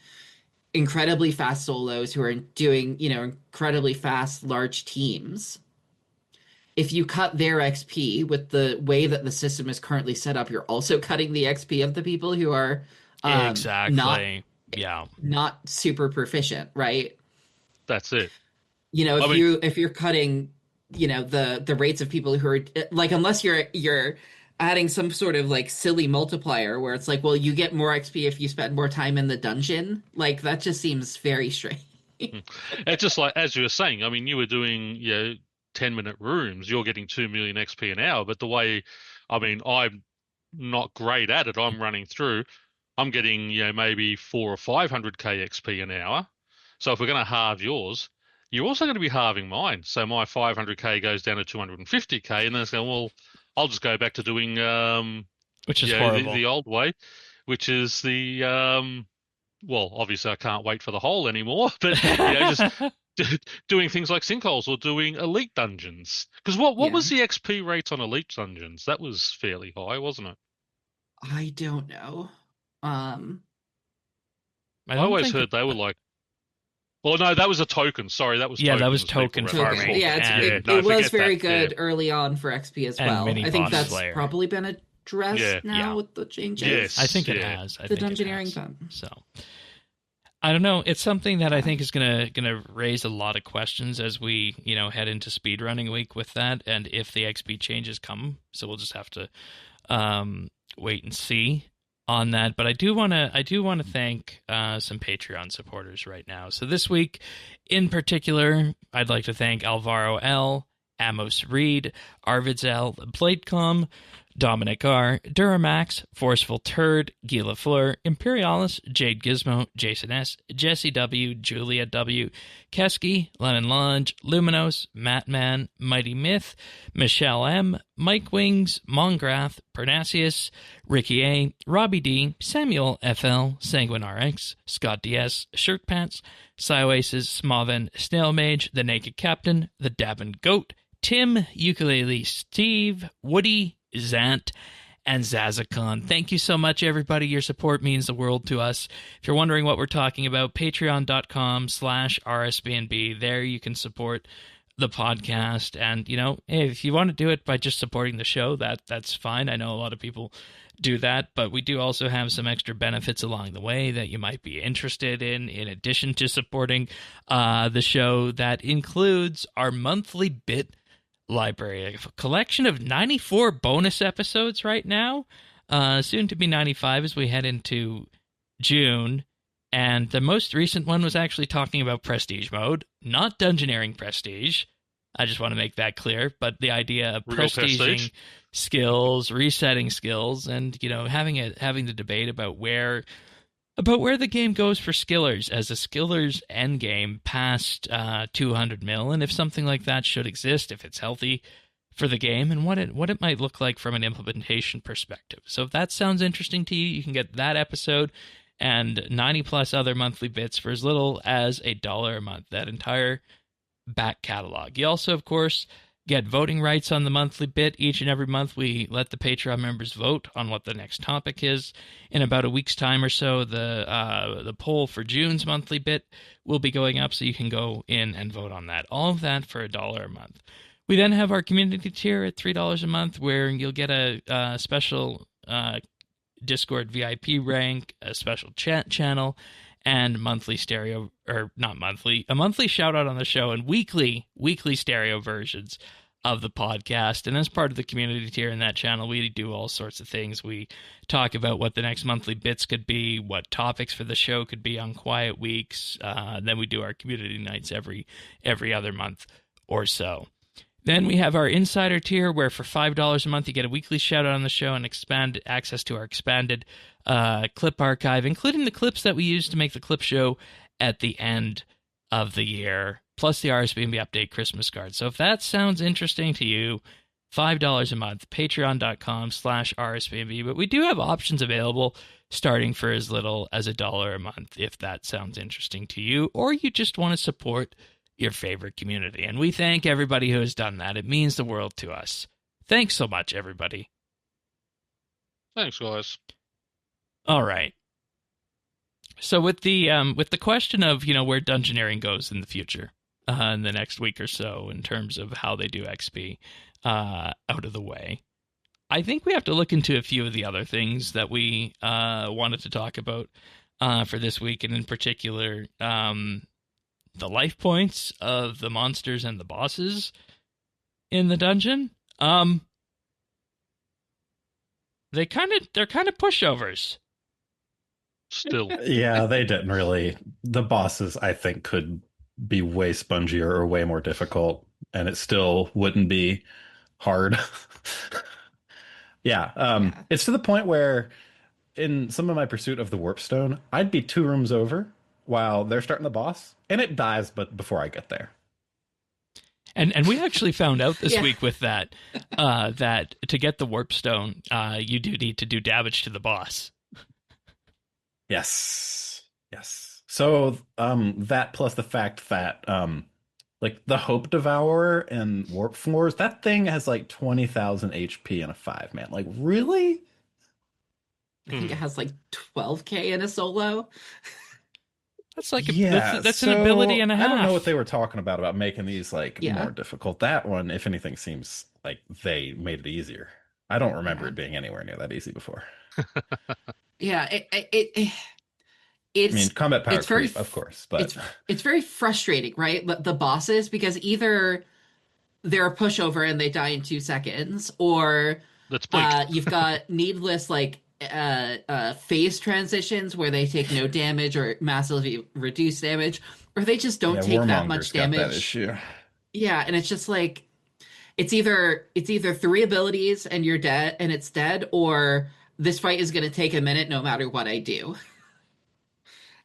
incredibly fast solos, who are doing, incredibly fast large teams, if you cut their XP with the way that the system is currently set up, you're also cutting the XP of the people who are exactly. not super proficient, right? That's it. I mean, if you're cutting, the rates of people who are like, unless you're adding some sort of like silly multiplier where it's like, well, you get more XP if you spend more time in the dungeon. Like that just seems very strange. it's just like as you were saying. I mean, you were doing 10-minute rooms. You're getting 2 million XP an hour, but the way, I mean, I'm not great at it. I'm running through. I'm getting maybe 400 or 500k XP an hour. So if we're going to halve yours, you're also going to be halving mine. So my 500k goes down to 250k, and then it's going, well, I'll just go back to doing which is horrible. the old way, which is the well, obviously I can't wait for the hole anymore, but just doing things like sinkholes or doing elite dungeons. Because what was the XP rate on elite dungeons? That was fairly high, wasn't it? I don't know. I always heard they were like. Well, no, that was a token. Sorry, that was that was token farming. Yeah, it was very good early on for XP as well. I think that's probably been addressed now with the changes. Yes, I think it has. The Dungeoneering done. So I don't know. It's something that I think is gonna raise a lot of questions as we head into speedrunning week with that, and if the XP changes come. So we'll just have to wait and see on that. But I do want to thank some Patreon supporters right now. So this week in particular, I'd like to thank Alvaro L, Amos Reed, Arvidsel, Bladecom, Dominic R, Duramax, Forceful Turd, Gila Fleur, Imperialis, Jade Gizmo, Jason S, Jesse W, Julia W, Kesky, Lennon Lodge, Luminos, Mattman, Mighty Myth, Michelle M, Mike Wings, Mongrath, Parnassius, Ricky A, Robbie D, Samuel FL, Sanguine RX, Scott DS, Shirt Pants, Cyoasis, Smaven, Snail Mage, The Naked Captain, The Dabbin Goat, Tim, Ukulele Steve, Woody, Zant, and Zazakon. Thank you so much, everybody. Your support means the world to us. If you're wondering what we're talking about, patreon.com/RSBANDB. There you can support the podcast. And, if you want to do it by just supporting the show, that's fine. I know a lot of people do that, but we do also have some extra benefits along the way that you might be interested in addition to supporting the show. That includes our monthly bit library, a collection of 94 bonus episodes right now, soon to be 95 as we head into June. And the most recent one was actually talking about Prestige mode, not Dungeoneering Prestige. I just want to make that clear, but the idea of prestiging skills, resetting skills, and having the debate about where the game goes for skillers as a skillers end game past 200 mil, and if something like that should exist, if it's healthy for the game, and what it might look like from an implementation perspective. So if that sounds interesting to you, you can get that episode and 90 plus other monthly bits for as little as $1 a month, that entire back catalog. You also, of course, get voting rights on the monthly bit. Each and every month, we let the Patreon members vote on what the next topic is. In about a week's time or so, the poll for June's monthly bit will be going up, so you can go in and vote on that. All of that for $1 a month. We then have our community tier at $3 a month, where you'll get a special Discord VIP rank, a special chat channel, and monthly stereo, or not monthly, a monthly shout out on the show, and weekly stereo versions of the podcast. And as part of the community tier in that channel, we do all sorts of things. We talk about what the next monthly bits could be, what topics for the show could be on quiet weeks. Then we do our community nights every other month or so. Then we have our insider tier, where for $5 a month, you get a weekly shout out on the show and access to our expanded clip archive, including the clips that we use to make the clip show at the end of the year, plus the RSBANDB update Christmas card. So if that sounds interesting to you, $5 a month, patreon.com/RSBANDB. But we do have options available starting for as little as $1 a month, if that sounds interesting to you, or you just want to support your favorite community. And we thank everybody who has done that. It means the world to us. Thanks so much, everybody. Thanks, guys. All right. So with the question of where Dungeoneering goes in the future, in the next week or so, in terms of how they do XP, out of the way, I think we have to look into a few of the other things that we wanted to talk about for this week, and in particular, the life points of the monsters and the bosses in the dungeon, they're kind of pushovers. Still. Yeah, they didn't really. The bosses, I think, could be way spongier or way more difficult, and it still wouldn't be hard. Yeah, Yeah. it's to the point where in some of my pursuit of the warp stone, I'd be 2 rooms over while they're starting the boss, and it dies, but before I get there. And we actually found out this Yeah. week with that that to get the warp stone, you do need to do damage to the boss. Yes. Yes. So, that plus the fact that, like the Hope Devourer and Warp Floors, that thing has like 20,000 HP and a 5-man. Like, really? I think it has like 12k in a solo. That's like Yeah, that's an so ability and a half. I don't know what they were talking about making these like Yeah. more difficult. That one, if anything, seems like they made it easier. I don't remember Yeah. it being anywhere near that easy before. Yeah, I it's mean, combat power it's very creep, of course, but it's very frustrating, right? The bosses, because either they're a pushover and they die in 2 seconds, or That's bleak. you've got needless like phase transitions where they take no damage or massively reduce damage, or they just don't yeah, take that Warmonger's much got that damage. issue. Yeah, and it's just like it's either 3 abilities and you're dead and it's dead, or this fight is gonna take a minute no matter what I do.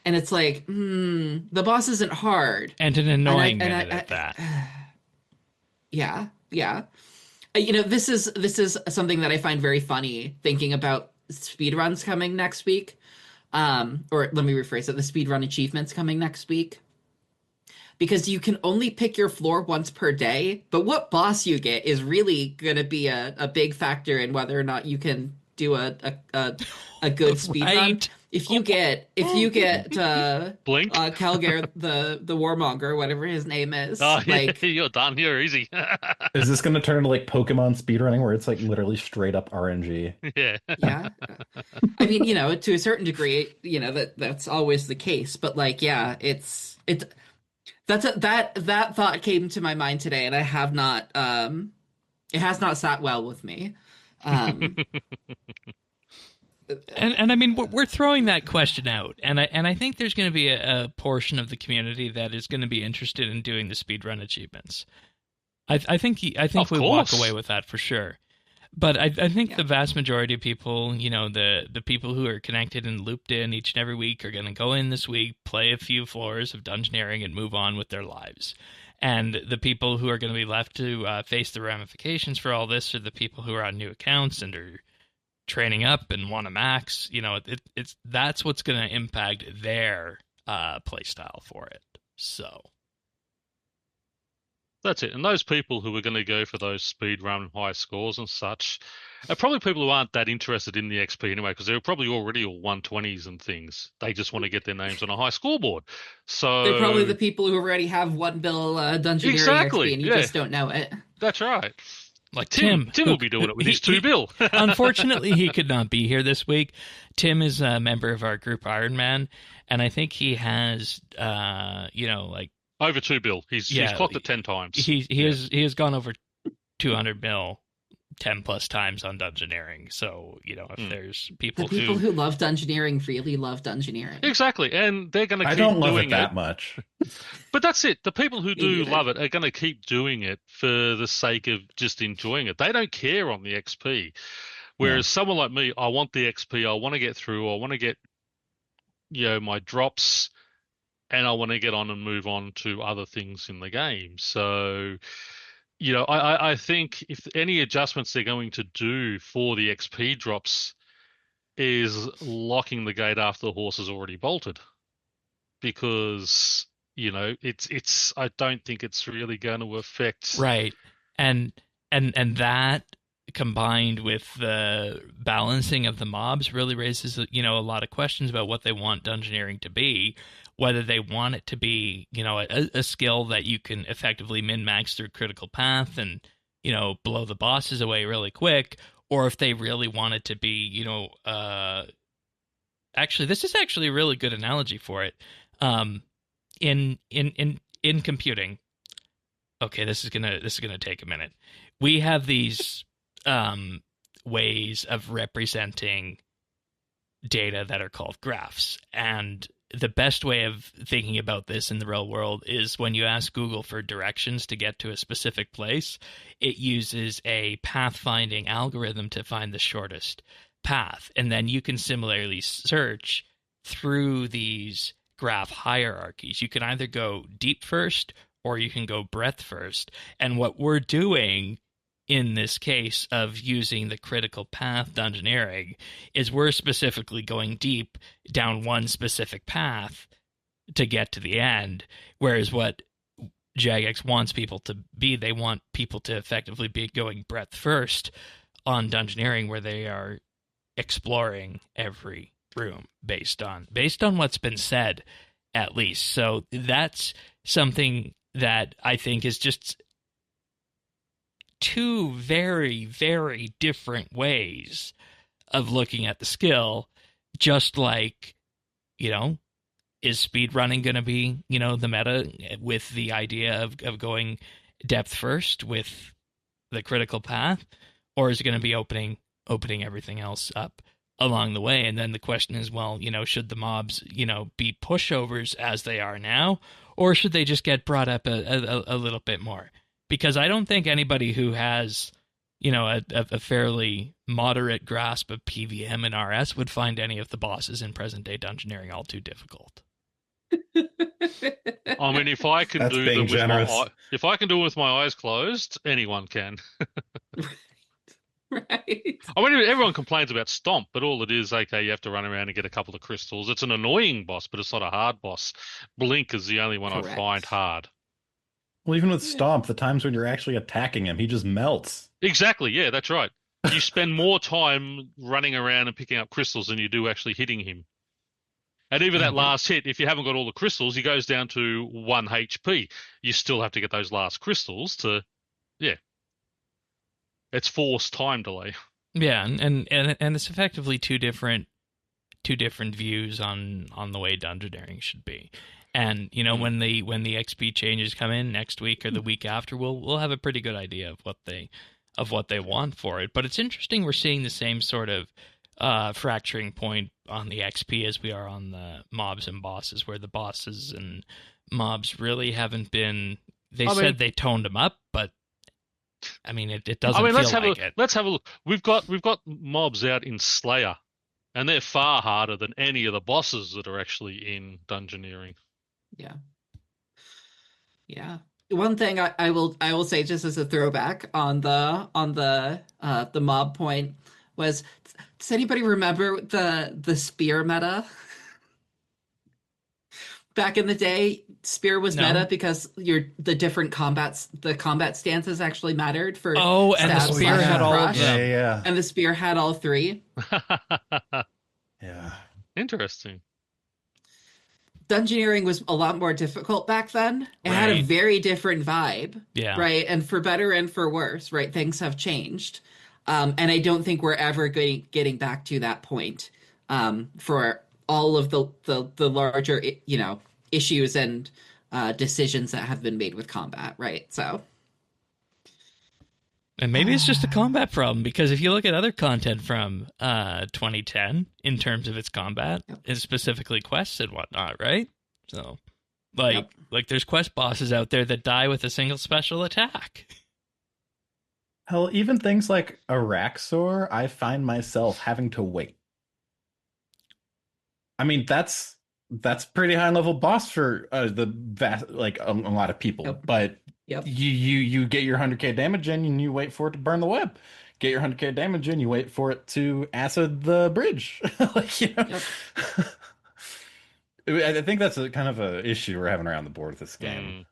And it's like, the boss isn't hard. and an annoying And minute at that. Yeah, yeah. This is something that I find very funny thinking about speedruns coming next week. Or let me rephrase it, the speedrun achievements coming next week. Because you can only pick your floor once per day, but what boss you get is really going to be a big factor in whether or not you can do a good speedrun. Right. If you get Blink. Calgar, the warmonger, whatever his name is, Oh, like you're done. You're easy. Is this going to turn into like Pokemon speedrunning where it's like literally straight up RNG? Yeah. yeah. I mean, to a certain degree, that's always the case, but like, yeah, it's that thought came to my mind today, and I have not it has not sat well with me. And I mean, we're throwing that question out, and I think there's going to be a portion of the community that is going to be interested in doing the speedrun achievements. I think Of we walk course. away with that for sure. But I think Yeah. the vast majority of people, the people who are connected and looped in each and every week are going to go in this week, play a few floors of Dungeoneering, and move on with their lives. And the people who are going to be left to face the ramifications for all this are the people who are on new accounts and are training up and want to max. It's that's what's going to impact their play style for it. So That's it. And those people who are going to go for those speed run high scores and such are probably people who aren't that interested in the XP anyway, because they're probably already all 120s and things. They just want to get their names on a high scoreboard. So They're probably the people who already have 1 bill Dungeoneering Exactly, XP and you yeah. just don't know it. That's right. like Tim Tim will be doing it with his 2 bill. Unfortunately, he could not be here this week. Tim is a member of our group Iron Man, and I think he has, like Over 2 bill. He's clocked it 10 times. he has gone over 200 mil 10 plus times on Dungeoneering. So if there's The people people who love Dungeoneering really love Dungeoneering. Exactly, and they're going to I keep don't love doing it that much. But that's it. The people who Me do neither. love it are going to keep doing it for the sake of just enjoying it. They don't care on the XP. Whereas someone like me, I want the XP. I want to get through. I want to get, my drops, and I want to get on and move on to other things in the game. So, I think if any adjustments they're going to do for the XP drops is locking the gate after the horse has already bolted, because it's I don't think it's really going to affect right, and that combined with the balancing of the mobs really raises a lot of questions about what they want Dungeoneering to be. Whether they want it to be, a skill that you can effectively min-max through critical path and, blow the bosses away really quick, or if they really want it to be, actually, this is actually a really good analogy for it. in computing. Okay, this is gonna take a minute. We have these ways of representing data that are called graphs, and the best way of thinking about this in the real world is when you ask Google for directions to get to a specific place, it uses a pathfinding algorithm to find the shortest path. And then you can similarly search through these graph hierarchies. You can either go deep first or you can go breadth first. And what we're doing in this case of using the critical path dungeoneering is we're specifically going deep down one specific path to get to the end, whereas what Jagex wants people to be, they want people to effectively be going breadth first on dungeoneering, where they are exploring every room based on what's been said, at least. So that's something that I think is just two very, very different ways of looking at the skill. Just like, is speedrunning going to be, the meta with the idea of going depth first with the critical path, or is it going to be opening everything else up along the way? And then the question is, well, should the mobs, be pushovers as they are now, or should they just get brought up a little bit more? Because I don't think anybody who has, a fairly moderate grasp of PVM and RS would find any of the bosses in present-day dungeoneering all too difficult. I mean, if I can do them if I can do it with my eyes closed, anyone can. Right. I mean, everyone complains about Stomp, but all it is, okay, you have to run around and get a couple of crystals. It's an annoying boss, but it's not a hard boss. Blink is the only one I find hard. Well, even with Stomp, the times when you're actually attacking him, he just melts. Exactly, yeah, that's right. You spend more time running around and picking up crystals than you do actually hitting him. And even that last hit, if you haven't got all the crystals, he goes down to 1 HP. You still have to get those last crystals to, it's forced time delay. Yeah, and it's effectively two different views on the way dungeoneering should be. And when the XP changes come in next week or the week after, we'll have a pretty good idea of what they want for it. But it's interesting we're seeing the same sort of fracturing point on the XP as we are on the mobs and bosses, where the bosses and mobs really haven't been. They said they toned them up, but I mean it doesn't. Let's have a look. We've got mobs out in Slayer, and they're far harder than any of the bosses that are actually in dungeoneering. Yeah. One thing I will say, just as a throwback on the mob point, was, does anybody remember the spear meta? Back in the day, spear was meta because the different combat stances actually mattered for. Oh, and the spear had all of them. Yeah. And the spear had all three. Yeah. Interesting. Dungeoneering was a lot more difficult back then. It had a very different vibe. Yeah. Right. And for better and for worse, right? Things have changed. And I don't think we're ever getting back to that point for all of the larger, issues and decisions that have been made with combat. Right. So. And maybe it's just a combat problem, because if you look at other content from 2010 in terms of its combat, it's specifically quests and whatnot, right? So, like there's quest bosses out there that die with a single special attack. Hell, even things like Araxor, I find myself having to wait. I mean, that's pretty high level boss for the vast, a lot of people, but. Yep. You get your 100k damage in and you wait for it to burn the web. Get your 100k damage in, you wait for it to acid the bridge. I think that's a kind of a issue we're having around the board with this game.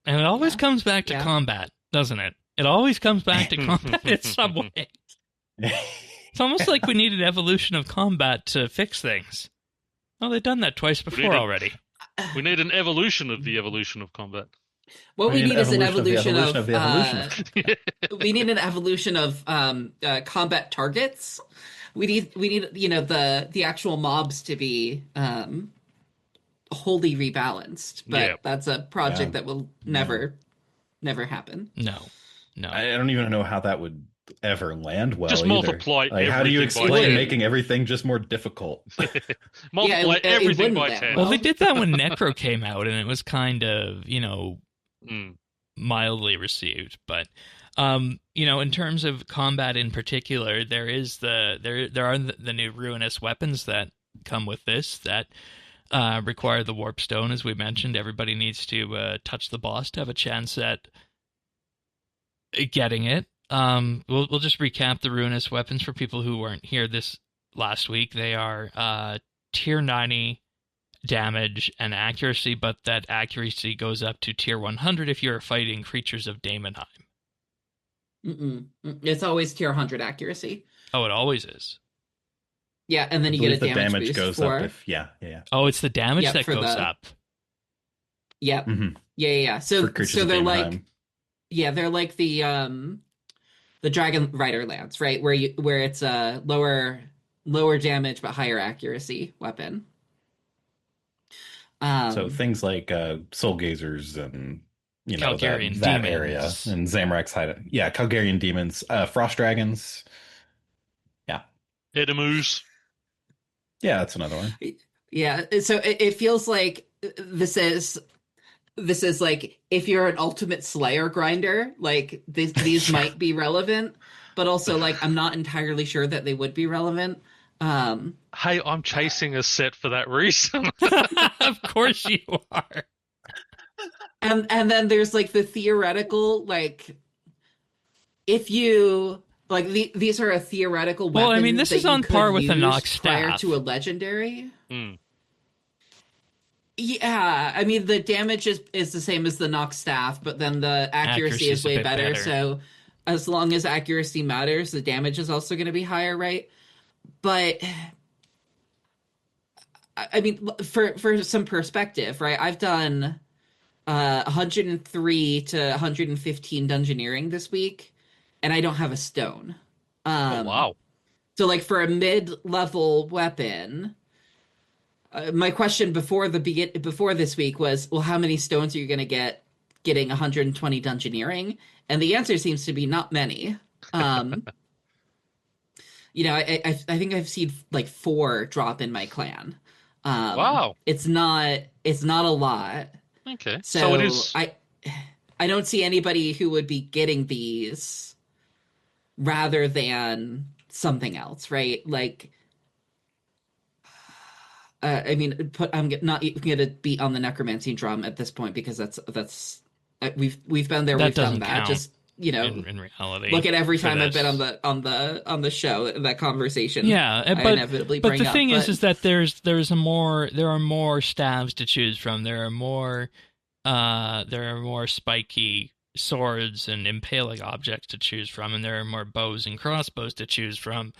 And it always comes back to combat, doesn't it? It always comes back to combat in some way. It's almost like we need an evolution of combat to fix things. Well, they've done that twice before already. We need an evolution of the evolution of combat. What we need is an evolution of we need an evolution of combat targets. We need the actual mobs to be wholly rebalanced, but Yeah. that's a project Yeah. that will No. never happen. No. I don't even know how that would ever land well Just either. multiply Like, how do you everything by explain 10. making everything just more difficult? Multiply it everything wouldn't by land 10. Well, well. they did that when Necro came out, and it was kind of, Mm. mildly received. But, in terms of combat in particular, there are the new Ruinous Weapons that come with this that require the Warp Stone, as we mentioned. Everybody needs to touch the boss to have a chance at getting it. We'll just recap the Ruinous Weapons for people who weren't here this last week. They are tier 90 damage and accuracy, but that accuracy goes up to tier 100 if you're fighting creatures of Daemonheim. It's always tier 100 accuracy. Oh, it always is. Yeah, and then you get a damage boost goes for... up if yeah. Oh, it's the damage that for goes up. Yep. Mhm. Yeah. So they're like, Daemonheim. yeah, they're like the Dragon Rider Lance, right? Where it's a lower damage but higher accuracy weapon. So things like Soul Gazers and Calgarian that demons. area and Zamorak's Hide. Yeah, Calgarian demons, Frost Dragons. Yeah. Edemus. Yeah, that's another one. Yeah, so it feels like this is like if you're an ultimate Slayer grinder, like these might be relevant, but also like I'm not entirely sure that they would be relevant. Hey, I'm chasing a set for that reason. Of course you are. And then there's like the theoretical, like if you like these are a theoretical weapon. Well, I mean, this is on par with the Nox prior staff. to a legendary. Mm. Yeah, I mean the damage is the same as the Nox staff, but then the accuracy is Accuracy's a way bit better. better. So as long as accuracy matters, the damage is also going to be higher, right? But I mean, for some perspective, right? I've done 103 to 115 dungeoneering this week, and I don't have a stone. Oh, wow. So like for a mid-level weapon, my question before this week was, well, how many stones are you going to get getting 120 dungeoneering? And the answer seems to be not many. I think I've seen like 4 drop in my clan. Wow. It's not a lot. Okay. So, So it is. I don't see anybody who would be getting these rather than something else, right? Like, I mean, I'm not going to beat on the necromancy drum at this point because that's we've been there, That we've done doesn't that. count. Just In reality, look at every for time I've this. been on the show, that conversation. Yeah, I but inevitably but bring the up, thing but- is that there are more staves to choose from. There are more spiky swords and impaling objects to choose from, and there are more bows and crossbows to choose from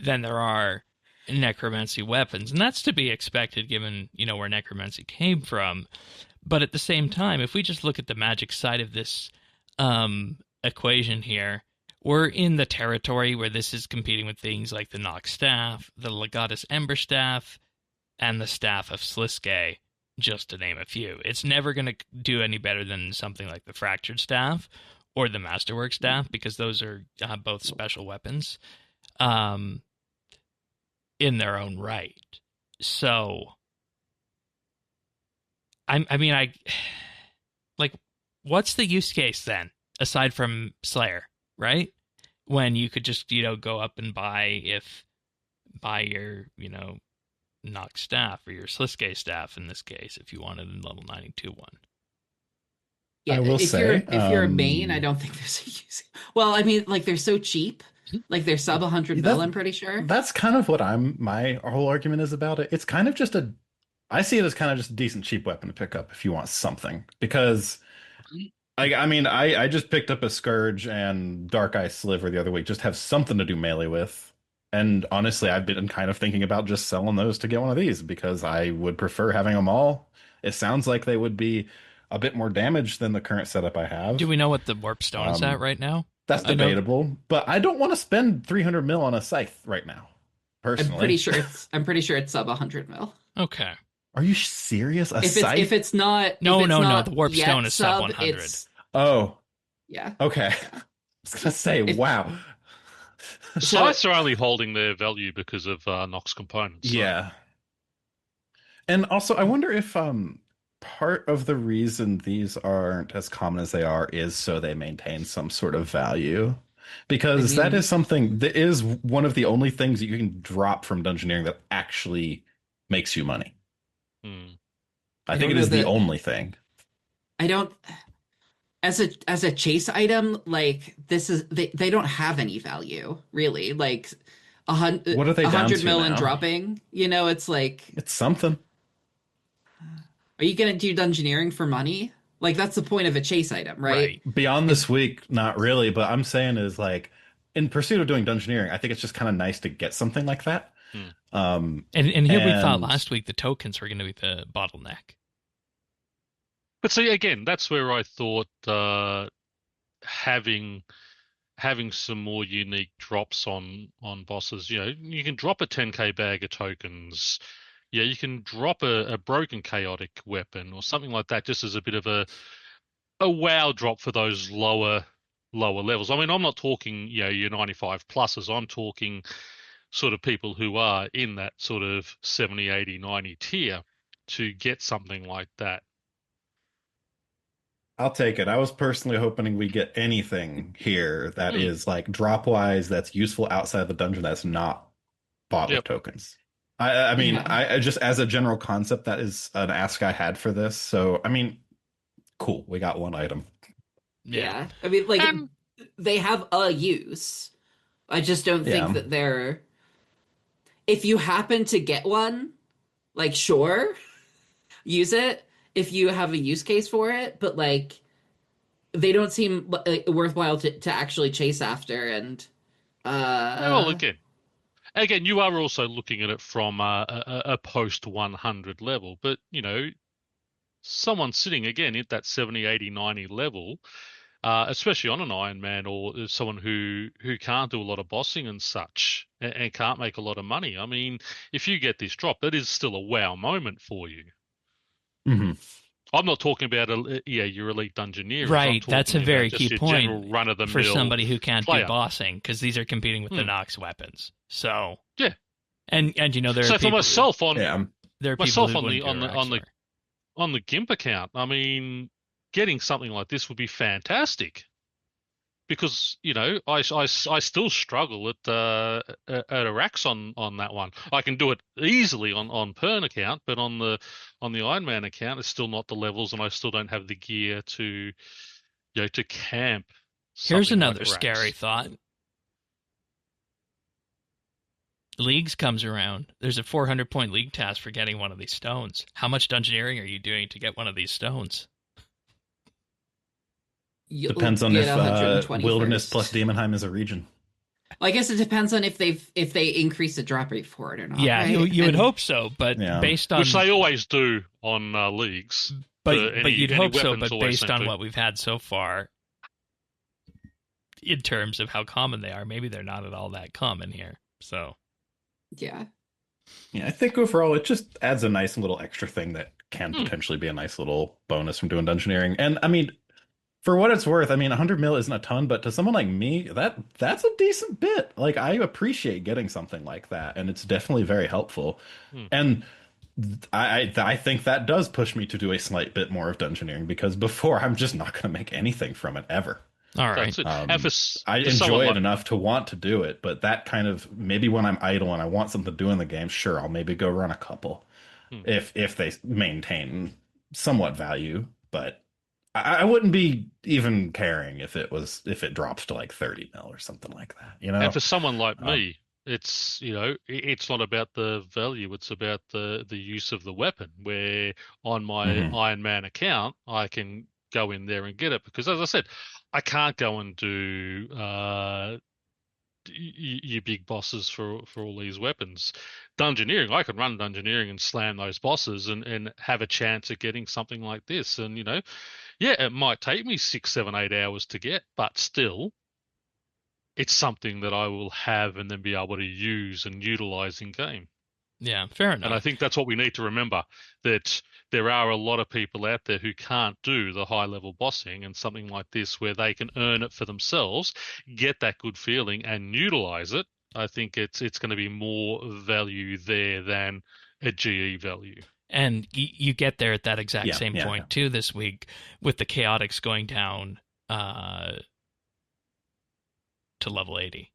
than there are necromancy weapons, and that's to be expected given where necromancy came from. But at the same time, if we just look at the magic side of this equation here, we're in the territory where this is competing with things like the Nox Staff, the Legatus Ember Staff, and the Staff of Sliske, just to name a few. It's never going to do any better than something like the Fractured Staff or the Masterwork Staff, because those are both special weapons in their own right. So, I mean, what's the use case then, aside from Slayer, right? When you could just, go up and buy your, Nox staff or your Sliske staff in this case, if you wanted a level 92 one. Yeah, I will say, if you're a main, I don't think there's a use. Well, I mean, like they're so cheap, like they're sub 100 mil. I'm pretty sure. That's kind of what my whole argument is about it. It's kind of just I see it as kind of just a decent cheap weapon to pick up if you want something, because I just picked up a Scourge and Dark Eye Sliver the other week, just have something to do melee with. And honestly, I've been kind of thinking about just selling those to get one of these, because I would prefer having them all. It sounds like they would be a bit more damage than the current setup I have. Do we know what the Warp Stone is at right now? That's debatable, but I don't want to spend 300 mil on a scythe right now. Personally, I'm pretty sure it's sub 100 mil. Okay. Are you serious? A If it's scythe? if it's not No, if it's no, no. not The warp yet stone is sub sub, 100. it's Oh, yeah. okay. I was gonna say, If wow. so, Scythes are only holding their value because of Nox components. So. Yeah. And also, I wonder if part of the reason these aren't as common as they are is so they maintain some sort of value. I Because that is mean, something that is one of the only things you can drop from dungeoneering that actually makes you money. Hmm. I I think don't it know is the that only thing. I don't as a chase item, like this is they don't have any value, really. Like What are they a down hundred to mil and now? dropping, it's like, It's something. are you gonna do dungeoneering for money? Like that's the point of a chase item, right? Right. Beyond If this week, not really, but I'm saying is like in pursuit of doing dungeoneering, I think it's just kind of nice to get something like that. Hmm. And here we thought And last week the tokens were going to be the bottleneck. But see, again, that's where I thought having some more unique drops on bosses. You can drop a 10k bag of tokens. Yeah, you can drop a broken chaotic weapon or something like that, just as a bit of a wow drop for those lower levels. I mean, I'm not talking your 95 pluses. I'm talking sort of people who are in that sort of 70, 80, 90 tier to get something like that. I'll take it. I was personally hoping we get anything here that Hmm. is like drop wise that's useful outside of the dungeon that's not bought with Yep. tokens. I mean, yeah, I just as a general concept, that is an ask I had for this. So I mean, cool. We got one item. Yeah. yeah. I mean, like And they have a use. I just don't think Yeah. that they're. If you happen to get one, like sure, use it if you have a use case for it, but like they don't seem like, worthwhile to actually chase after. And well, uh again, you are also looking at it from a post 100 level, but someone sitting again at that 70, 80, 90 level, especially on an Iron Man or someone who can't do a lot of bossing and such and can't make a lot of money. I mean, if you get this drop, that is still a wow moment for you. Hmm. I'm not talking about your elite dungeoneers. I'm Right. That's a talking about very just key your point general run of the for mill somebody who can't do player. bossing because these are competing with the Hmm. Nox weapons. So, Yeah. and there are So for people myself Yeah. there are people who on wouldn't the do Araxor. on the GIMP account, I mean, getting something like this would be fantastic because I still struggle at Arax on that one. I can do it easily on Pern account, but on the Iron Man account, it's still not the levels, and I still don't have the gear to to camp Here's something like another scary Arax. thought. Leagues comes around. There's a 400-point league task for getting one of these stones. How much dungeoneering are you doing to get one of these stones? you'll Depends on get if 120 Wilderness plus first. Demonheim is a region. Well, I guess it depends on if they increase the drop rate for it or not, Yeah, right? you would And hope so, but Yeah. based on Which they always do on leagues. but Any you'd hope so, weapons but always based seem on to. what we've had so far in terms of how common they are, maybe they're not at all that common here. So, yeah, Yeah, I think overall it just adds a nice little extra thing that can Hmm. potentially be a nice little bonus from doing dungeoneering. And I mean, for what it's worth, I mean, 100 mil isn't a ton, but to someone like me, that's a decent bit. Like I appreciate getting something like that, and it's definitely very helpful. Hmm. And I think that does push me to do a slight bit more of dungeoneering because before I'm just not going to make anything from it ever. all right. That's it. And I for someone enjoy it like enough to want to do it, but that kind of maybe when I'm idle and I want something to do in the game, sure, I'll maybe go run a couple Hmm. if they maintain somewhat value. But I wouldn't be even caring if it drops to like 30 mil or something like that. And for someone like Um, me, it's it's not about the value, it's about the use of the weapon, where on my mhm. Iron Man account I can go in there and get it because, as I said, I can't go and do your big bosses for all these weapons. Dungeoneering, I can run dungeoneering and slam those bosses and have a chance at getting something like this. And yeah, it might take me 6, 7, 8 hours to get, but still, it's something that I will have and then be able to use and utilize in game. Yeah, fair enough. And I think that's what we need to remember, that there are a lot of people out there who can't do the high level bossing, and something like this where they can earn it for themselves, get that good feeling and utilize it. I think it's going to be more value there than a GE value. And you get there at that exact same yeah. point too this week with the Chaotix going down to level 80.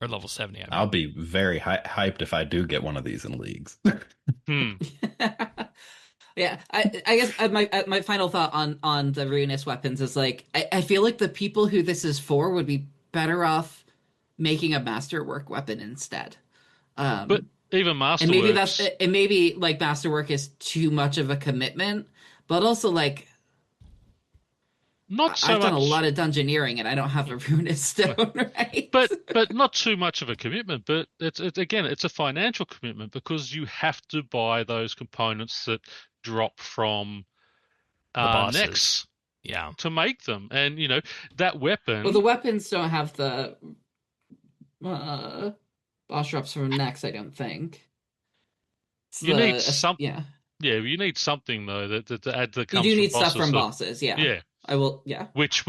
Or level 70, I mean. I'll be very hyped if I do get one of these in leagues. Yeah, I guess my final thought on the Ruinous Weapons is like I feel like the people who this is for would be better off making a masterwork weapon instead. But even Masterworks, and maybe like Masterwork is too much of a commitment, but also like not so I've done a much- lot of dungeoneering and I don't have a Ruinous Stone, right? but not too much of a commitment. But it's a financial commitment, because you have to buy those components that drop from The bosses. necks Yeah. to make them, and that weapon. Well, the weapons don't have the boss drops from necks, I don't think. You need some- Yeah. Yeah, you need something though that add that You comes do from need stuff bosses, from so- bosses, yeah. Yeah, I will, yeah. which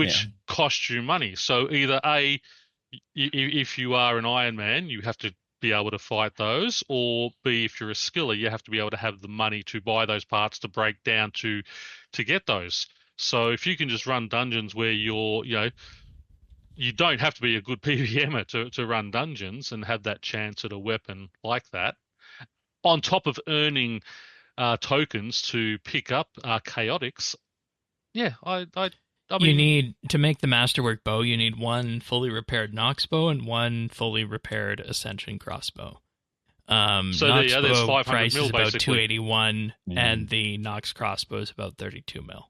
costs you money. So either if you are an Iron Man, you have to be able to fight those, or B, if you're a skiller, you have to be able to have the money to buy those parts to break down to get those. So if you can just run dungeons where you don't have to be a good PVMer to run dungeons and have that chance at a weapon like that, on top of earning tokens to pick up Chaotix. Yeah, I mean, You need, to make the Masterwork bow, you need one fully repaired Nox bow and one fully repaired Ascension crossbow. Nox there's bow 500 price mil is about basically. 281, and the Nox crossbow is about 32 mil.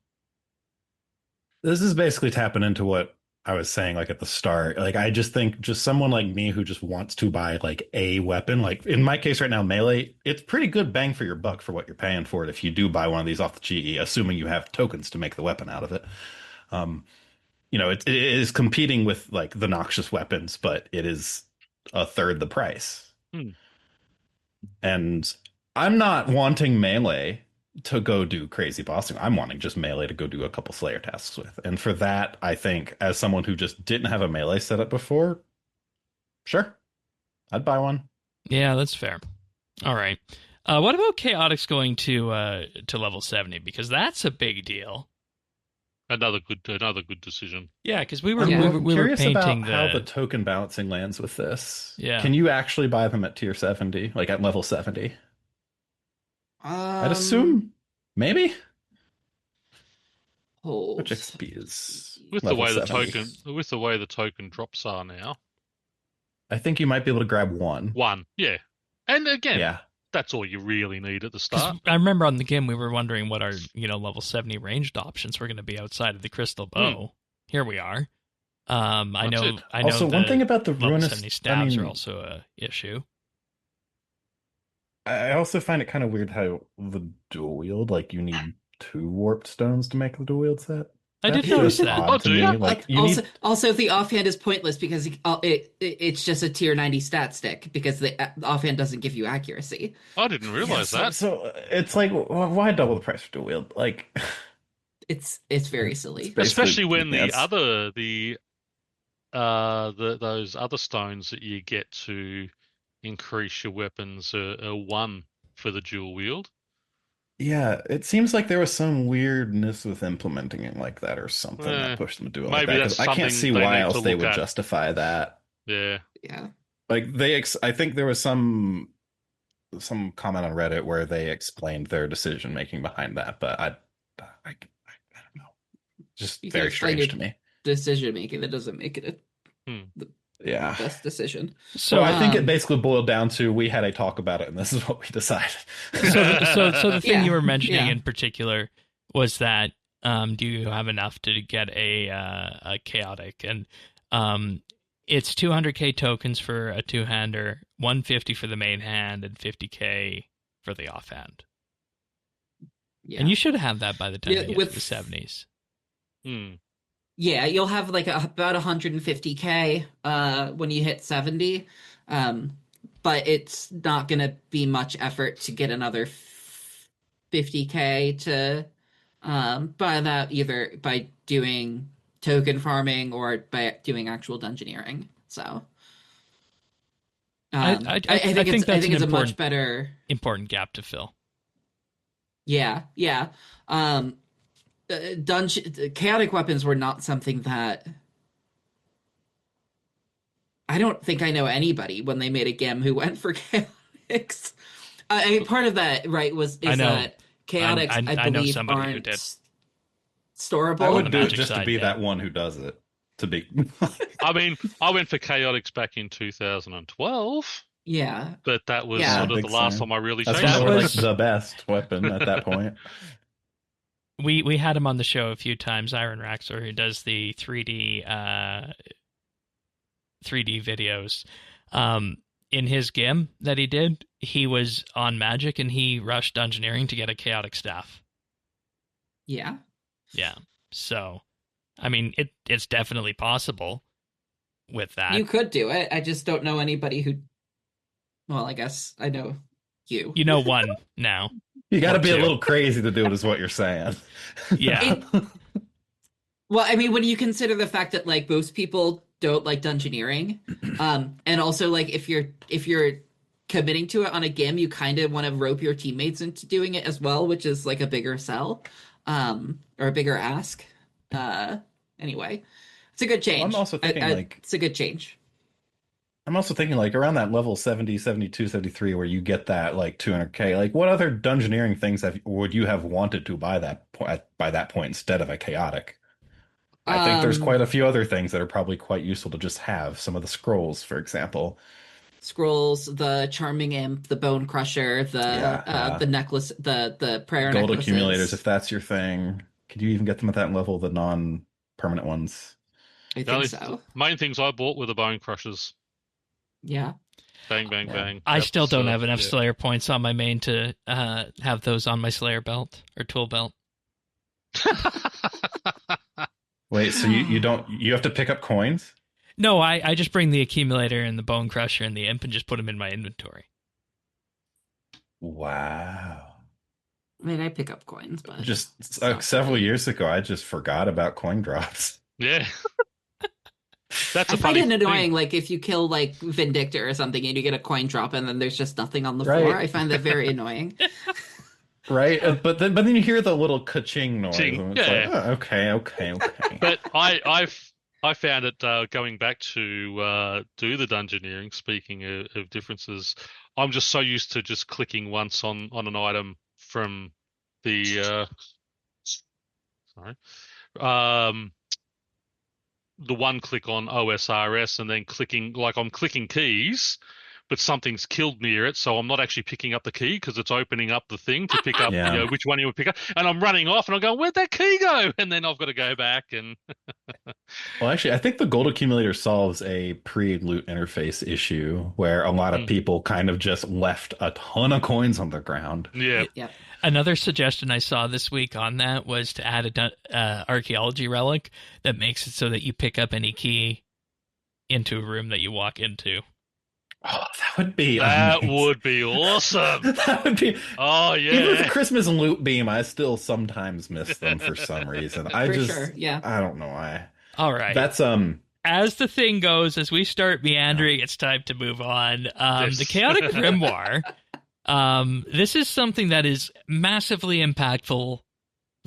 This is basically tapping into what I was saying like at the start. Like I just think just someone like me who just wants to buy like a weapon, like in my case right now, melee, it's pretty good bang for your buck for what you're paying for it if you do buy one of these off the GE, assuming you have tokens to make the weapon out of it. It is competing with like the noxious weapons, but it is a third the price. And I'm not wanting melee to go do crazy bossing. I'm wanting just melee to go do a couple Slayer tasks with. And for that, I think as someone who just didn't have a melee setup before, sure, I'd buy one. Yeah, that's fair. All right. What about Chaotix going to level 70? Because that's a big deal. Another good decision. Yeah, because we were I'm we were curious painting about how the token balancing lands with this. Yeah. Can you actually buy them at tier 70, like at level 70? I'd assume maybe. Which XP is With the level way 70? the way the token drops are now. I think you might be able to grab one. One, yeah. And again, Yeah. that's all you really need at the 'cause start. I remember on the game we were wondering what our level 70 ranged options were going to be outside of the crystal bow. Here we are. I That's know. it. I know. Also, one thing about the level Ruinous, 70 stabs are also a issue. I also find it kind of weird how the dual wield, like you need 2 warped stones to make the dual wield set. I did That's notice just that. odd Oh, to do me. you? Like you also, need also, the offhand is pointless because it's just a tier 90 stat stick because the offhand doesn't give you accuracy. I didn't realize Yeah, that. So it's like, why double the price for dual wield? Like, It's very silly. basically- Especially when yeah, those other stones that you get to increase your weapons are 1 for the dual wield. yeah, it seems like there was some weirdness with implementing it like that or something that pushed them to do it like maybe that. Because that's I can't something see they why need else to they look would at. justify that. Yeah. Yeah. Like I think there was some comment on Reddit where they explained their decision making behind that, but I don't know. Just You can very explain strange your- to me. Decision making that doesn't make it Yeah. a best decision. So I think it Um, basically boiled down to we had a talk about it and this is what we decided. So the thing Yeah, you were mentioning yeah. in particular was that do you have enough to get a chaotic? And it's 200k tokens for a two-hander, 150 for the main hand, and 50k for the offhand. Yeah. And you should have that by the time Yeah, you get with- to the 70s. Yeah, you'll have like about 150k when you hit 70. but it's not going to be much effort to get another 50K to buy that, either by doing token farming or by doing actual dungeoneering. So I I think that's it's an a much better. important gap to fill. Yeah, yeah. Chaotic weapons were not something that I don't think I know anybody when they made a game who went for chaotics. I mean, part of that, right, is that chaotics, I I know believe, somebody who aren't did. storable. I On would the do it Magic just to side, be yeah. that one who does it. To be. I mean, I went for chaotics back in 2012, Yeah. but that was Yeah. sort of Big the last time. time I really That's changed when That they were was- like the best weapon at that point. We had him on the show a few times, Iron Raxor, who does the 3D videos. In his game that he did, he was on Magic and he rushed Dungeoneering to get a chaotic staff. Yeah. Yeah. So, I mean, it's definitely possible with that. You could do it. I just don't know anybody who. Well, I guess I know you. You know one now. You got to Or be a two. little crazy to do it, is what you're saying. Yeah. Well, I mean, when you consider the fact that like most people don't like dungeoneering, and also like if you're committing to it on a game, you kind of want to rope your teammates into doing it as well, which is like a bigger sell, or a bigger ask. Anyway, it's a good change. I'm also thinking it's a good change. I'm also thinking like around that level 70, 72, 73 where you get that like 200K, like what other dungeoneering things would you have wanted to buy by that point instead of a chaotic? I think there's quite a few other things that are probably quite useful to just have. Some of the scrolls, for example. Scrolls, the Charming Imp, the Bone Crusher, the necklace, the prayer gold necklaces. accumulators, if that's your thing. Could you even get them at that level, the non-permanent ones? I think so. Main things I bought were the bone crushers. Yeah. Bang, bang, bang. I still don't have enough yeah. Slayer points on my main to have those on my Slayer belt or tool belt. Wait, so you have to pick up coins? No, I just bring the accumulator and the bone crusher and the imp and just put them in my inventory. Wow. I mean, I pick up coins, but Just several years ago, I just forgot about coin drops. Yeah. That's I a find funny it annoying, thing. like if you kill like Vindictor or something and you get a coin drop and then there's just nothing on the Right. floor. I find that very annoying. Right? But then you hear the little ka-ching noise. Ching, And it's yeah. like, oh, okay. But I found it going back to do the dungeoneering. Speaking of differences, I'm just so used to just clicking once on an item from the the one click on OSRS and then clicking, like I'm clicking keys, but something's killed near it, so I'm not actually picking up the key because it's opening up the thing to pick up Yeah. which one you would pick up, and I'm running off and I'm going, where'd that key go? And then I've got to go back and Well, actually, I think the gold accumulator solves a pre-loot interface issue where a lot of people kind of just left a ton of coins on the ground. yeah. Yeah. Another suggestion I saw this week on that was to add a archaeology relic that makes it so that you pick up any key into a room that you walk into. Oh, that would be That amazing. would be awesome. That would be. Oh Even with the yeah. Christmas loot beam, I still sometimes miss them for some reason. I Sure, yeah. I don't know why. All right. That's As the thing goes, as we start meandering, it's time to move on. Yes. The Chaotic Grimoire. This is something that is massively impactful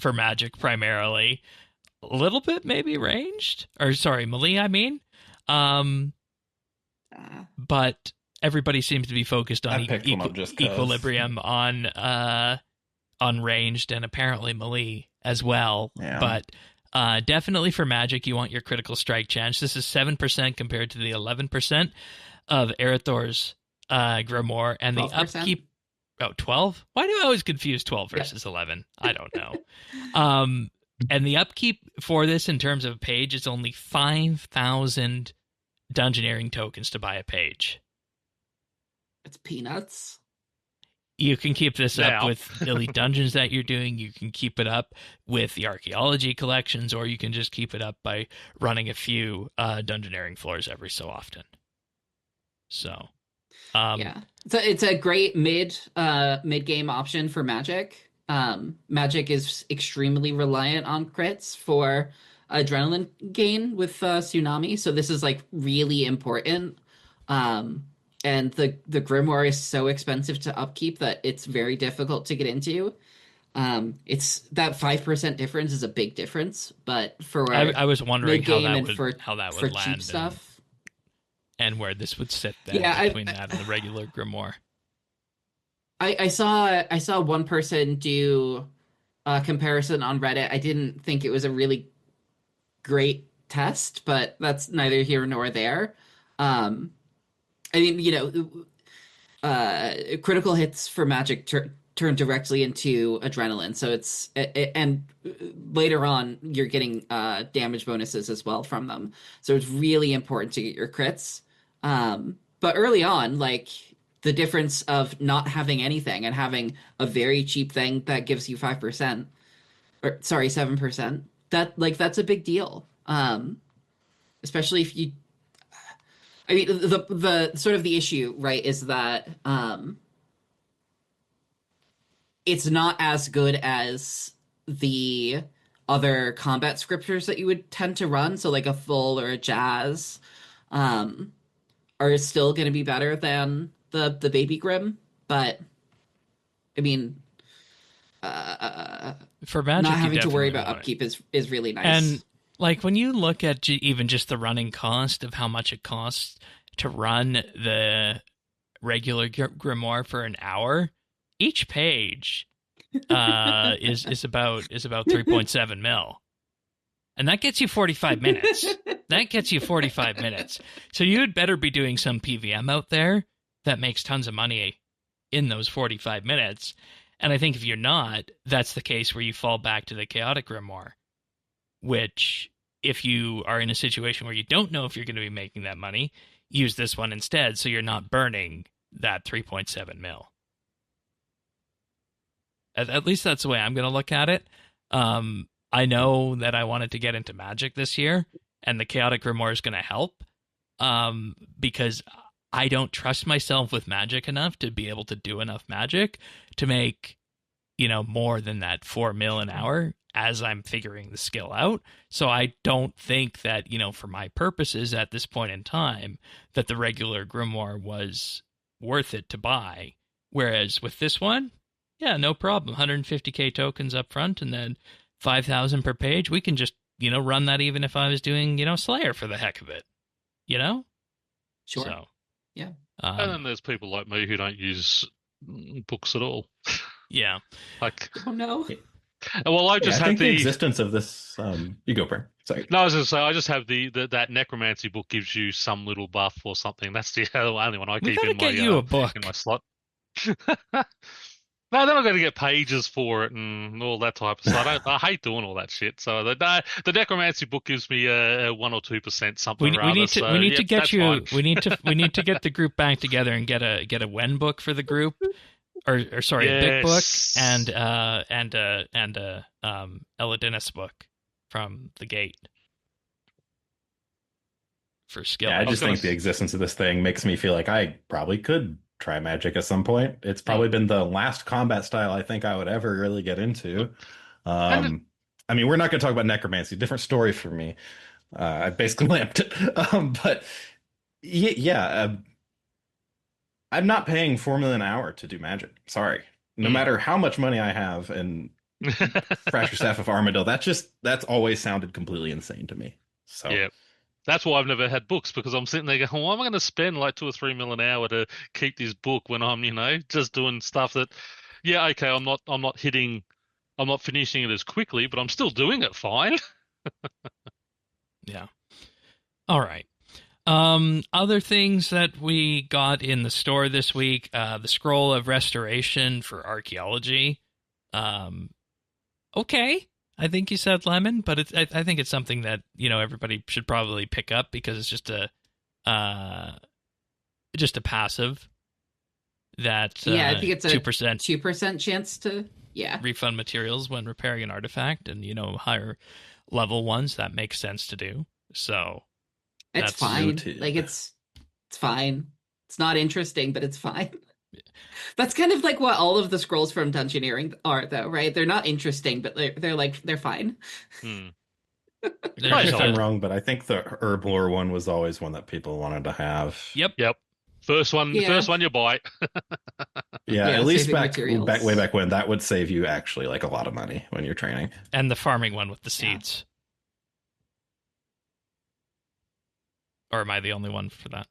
for Magic primarily. A little bit maybe ranged. Or sorry, melee, I mean. But everybody seems to be focused on I picked one up just 'cause. equilibrium on ranged and apparently melee as well. Yeah. But definitely for Magic, you want your critical strike chance. This is 7% compared to the 11% of Erethdor's Grimoire, and the 12%? upkeep. Oh, 12? Why do I always confuse 12 versus 11? I don't know. And the upkeep for this in terms of page is only 5,000 Dungeoneering tokens to buy a page. It's peanuts. You can keep this up Now. with elite dungeons that you're doing. You can keep it up with the archaeology collections, or you can just keep it up by running a few Dungeoneering floors every so often. So, Yeah. So it's a great mid game option for Magic. Magic is extremely reliant on crits for adrenaline gain with Tsunami, so this is like really important. Um, and the Grimoire is so expensive to upkeep that it's very difficult to get into. It's that 5% difference is a big difference, but for I was wondering mid game and how that for would cheap land stuff. and where this would sit then Yeah, between that and the regular Grimoire. I saw one person do a comparison on Reddit. I didn't think it was a really great test, but that's neither here nor there. I mean, critical hits for Magic turn directly into adrenaline, so and later on you're getting damage bonuses as well from them. So it's really important to get your crits. But early on, like the difference of not having anything and having a very cheap thing that gives you 5%, or sorry, 7%, that's a big deal. Especially if you, I mean, the sort of the issue, right, is that it's not as good as the other combat scriptures that you would tend to run. So like a full or a jazz are still going to be better than the baby Grim. But I mean, For Magic, not you having to worry definitely about want it. upkeep is really nice. And like when you look at even just the running cost of how much it costs to run the regular Grimoire for an hour, each page is about 3.7 mil, and that gets you 45 minutes. That gets you 45 minutes. So you'd better be doing some PVM out there that makes tons of money in those 45 minutes. And I think if you're not, that's the case where you fall back to the Chaotic Grimoire, which if you are in a situation where you don't know if you're going to be making that money, use this one instead so you're not burning that 3.7 mil. At least that's the way I'm going to look at it. I know that I wanted to get into Magic this year, and the Chaotic Grimoire is going to help because I don't trust myself with Magic enough to be able to do enough Magic to make, more than that 4 mil an hour as I'm figuring the skill out. So I don't think that, for my purposes at this point in time, that the regular Grimoire was worth it to buy. Whereas with this one, yeah, no problem. 150k tokens up front and then 5,000 per page. We can just, run that even if I was doing, Slayer for the heck of it. Sure. So, yeah. And then there's people like me who don't use books at all. Yeah. Like, oh no. Well, I just I have think the existence of this. You go, Bern. Sorry. No, I was going to say I just have that necromancy book gives you some little buff or something. That's the only one I We keep gotta in get my you a book. in my slot. No, then I've got to get pages for it and all that type of stuff. I hate doing all that shit. So the necromancy book gives me 1 or 2% something. We need to get you. Fine. We need to get the group back together and get a Wen book for the group, or sorry, a big book and a Elodinus book from the Gate for skill. Yeah, I just think the existence of this thing makes me feel like I probably could try Magic at some point. It's probably been the last combat style I think I would ever really get into. I mean, we're not going to talk about necromancy. Different story for me. I basically lamped it. But yeah, I'm not paying 4 million an hour to do Magic. Sorry. No matter how much money I have and Fracture Staff of Armadillo, that's always sounded completely insane to me. So yeah. That's why I've never had books, because I'm sitting there going, why am I going to spend like 2 or 3 mil an hour to keep this book when I'm, just doing stuff that, yeah, okay, I'm not finishing it as quickly, but I'm still doing it fine. Yeah. All right. Other things that we got in the store this week, the Scroll of Restoration for Archaeology. Okay. I think you said lemon, but I think it's something that, everybody should probably pick up because it's just a passive that I think it's a 2% chance to refund materials when repairing an artifact, and higher level ones that makes sense to do. So it's fine. Like it's fine. It's not interesting, but it's fine. That's kind of like what all of the scrolls from Dungeoneering are, though, right? They're not interesting, but they're fine. Hmm. They're Correct me just if I'm a- wrong, but I think the herb lore one was always one that people wanted to have. Yep. Yep. First one you buy. Yeah, Yeah, at least saving back materials. way back when, that would save you actually like a lot of money when you're training. And the farming one with the Yeah. seeds. Or am I the only one for that?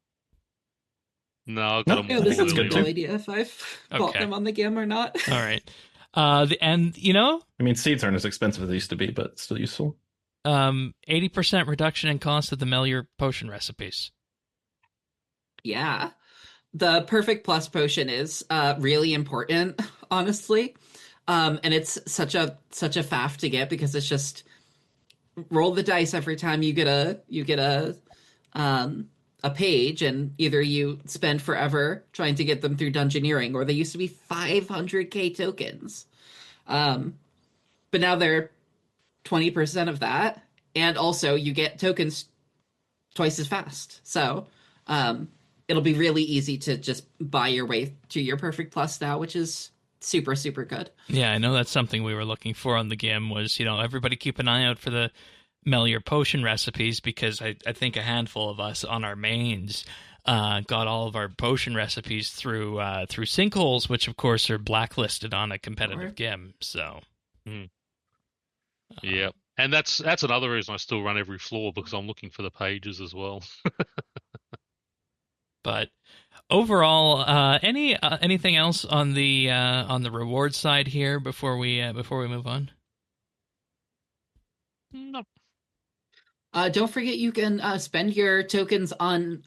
No, I got No, them No, all this is good no too. idea if I've bought Okay. them on the GIM or not. All right. And you know, I mean, seeds aren't as expensive as they used to be, but still useful. 80% reduction in cost of the Melior potion recipes. Yeah. The Perfect Plus potion is really important, honestly. And it's such a faff to get because it's just roll the dice every time you get a page, and either you spend forever trying to get them through Dungeoneering, or they used to be 500k tokens. But now they're 20% of that, and also you get tokens twice as fast. So it'll be really easy to just buy your way to your Perfect Plus now, which is super, super good. Yeah, I know that's something we were looking for on the game was, everybody keep an eye out for the Melior potion recipes, because I think a handful of us on our mains got all of our potion recipes through sinkholes, which of course are blacklisted on a competitive Sure. game. So, Yep. And that's another reason I still run every floor, because I'm looking for the pages as well. but overall, anything else on the reward side here before we move on? No. Don't forget you can spend your tokens on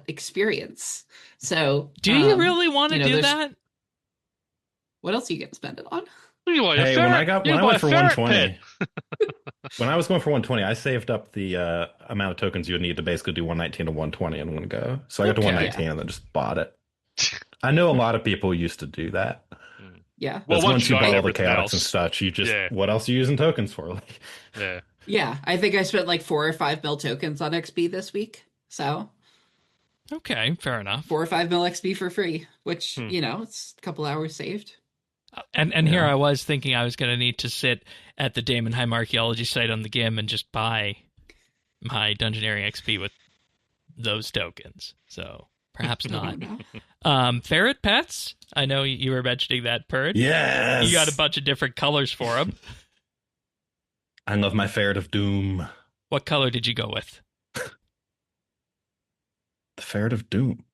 experience. So Do you really want to do there's- that? What else are you gonna spend it on? You buy a Hey, when I ferret- went for ferret 120, pet. when I was going for 120, I saved up the amount of tokens you would need to basically do 119 to 120 in one go. So I got to Okay. 119 and then just bought it. I know a lot of people used to do that. Yeah. Well, Because once once you you got buy all the everything chaotics else, and such, you just yeah. what else are you using tokens for? Like, Yeah. Yeah. I think I spent like 4 or 5 mil tokens on XP this week. So Okay, fair enough. 4 or 5 mil XP for free, which, Hmm. it's a couple hours saved. And here Yeah. I was thinking I was going to need to sit at the Daemonheim Archaeology site on the GIM and just buy my Dungeoneering XP with those tokens. So perhaps not. No. Ferret pets. I know you were mentioning that, Purd. yes, You got a bunch of different colors for them. I love my Ferret of Doom. What color did you go with? The Ferret of Doom.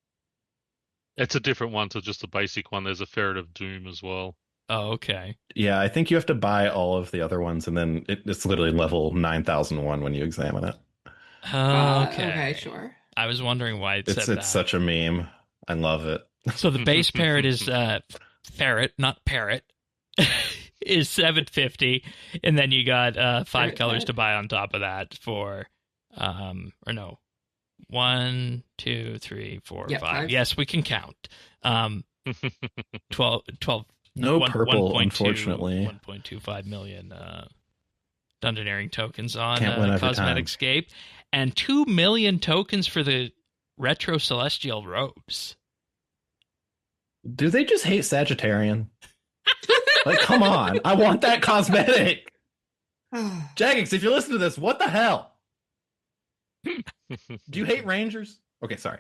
It's a different one to just the basic one. There's a Ferret of Doom as well. Oh, okay. Yeah, I think you have to buy all of the other ones, and then it's literally level 9001 when you examine it. Okay. Okay, sure. I was wondering why it It's said that. such a meme. I love it. So the base parrot is ferret, not parrot, is 750, and then you got 5 Ferret colors pet. to buy on top of that for, or no, 1, 2, 3, 4, Yeah, 5. 5. Yes, we can count. 12. No one- purple, 1.2 unfortunately. 1.25 million Dungeoneering tokens on Can't win every Cosmeticscape, and 2 million tokens for the retro celestial robes. Do they just hate Sagittarian? Like, come on. I want that cosmetic. Jagex, if you listen to this, what the hell? Do you hate Rangers? Okay, sorry.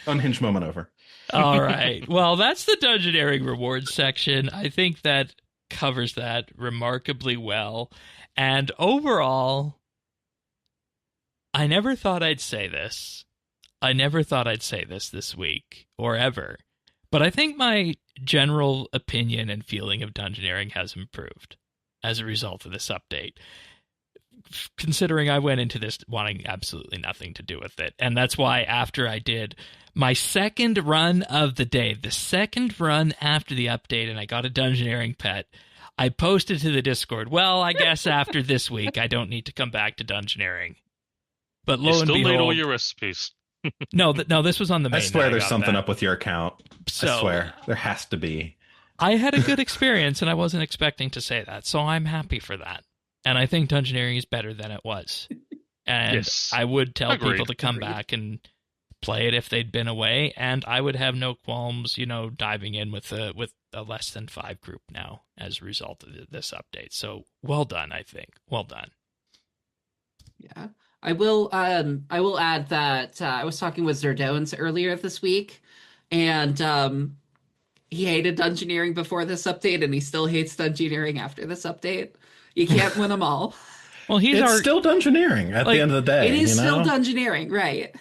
Unhinged moment over. All right. Well, that's the Dungeoneering rewards section. I think that covers that remarkably well. And overall, I never thought I'd say this. I never thought I'd say this week or ever. But I think my general opinion and feeling of Dungeoneering has improved as a result of this update. Considering I went into this wanting absolutely nothing to do with it. And that's why after I did my second run of the day, the second run after the update, and I got a Dungeoneering pet, I posted to the Discord, well, I guess after this week, I don't need to come back to Dungeoneering. But lo You and still need all behold, your recipes. no, this was on the main. I swear that there's got something that. up with your account. So, I swear. There has to be. I had a good experience, and I wasn't expecting to say that, so I'm happy for that. And I think Dungeoneering is better than it was. And Yes. I would tell Agreed. people to come Agreed. back and play it if they'd been away, and I would have no qualms, diving in with a less than 5 group now as a result of this update. So well done, I think. Well done. Yeah. I will add that I was talking with Zerdones earlier this week, and he hated Dungeoneering before this update, and he still hates Dungeoneering after this update. You can't win them all. Well, It's still Dungeoneering at the end of the day. It is still know? Dungeoneering, right?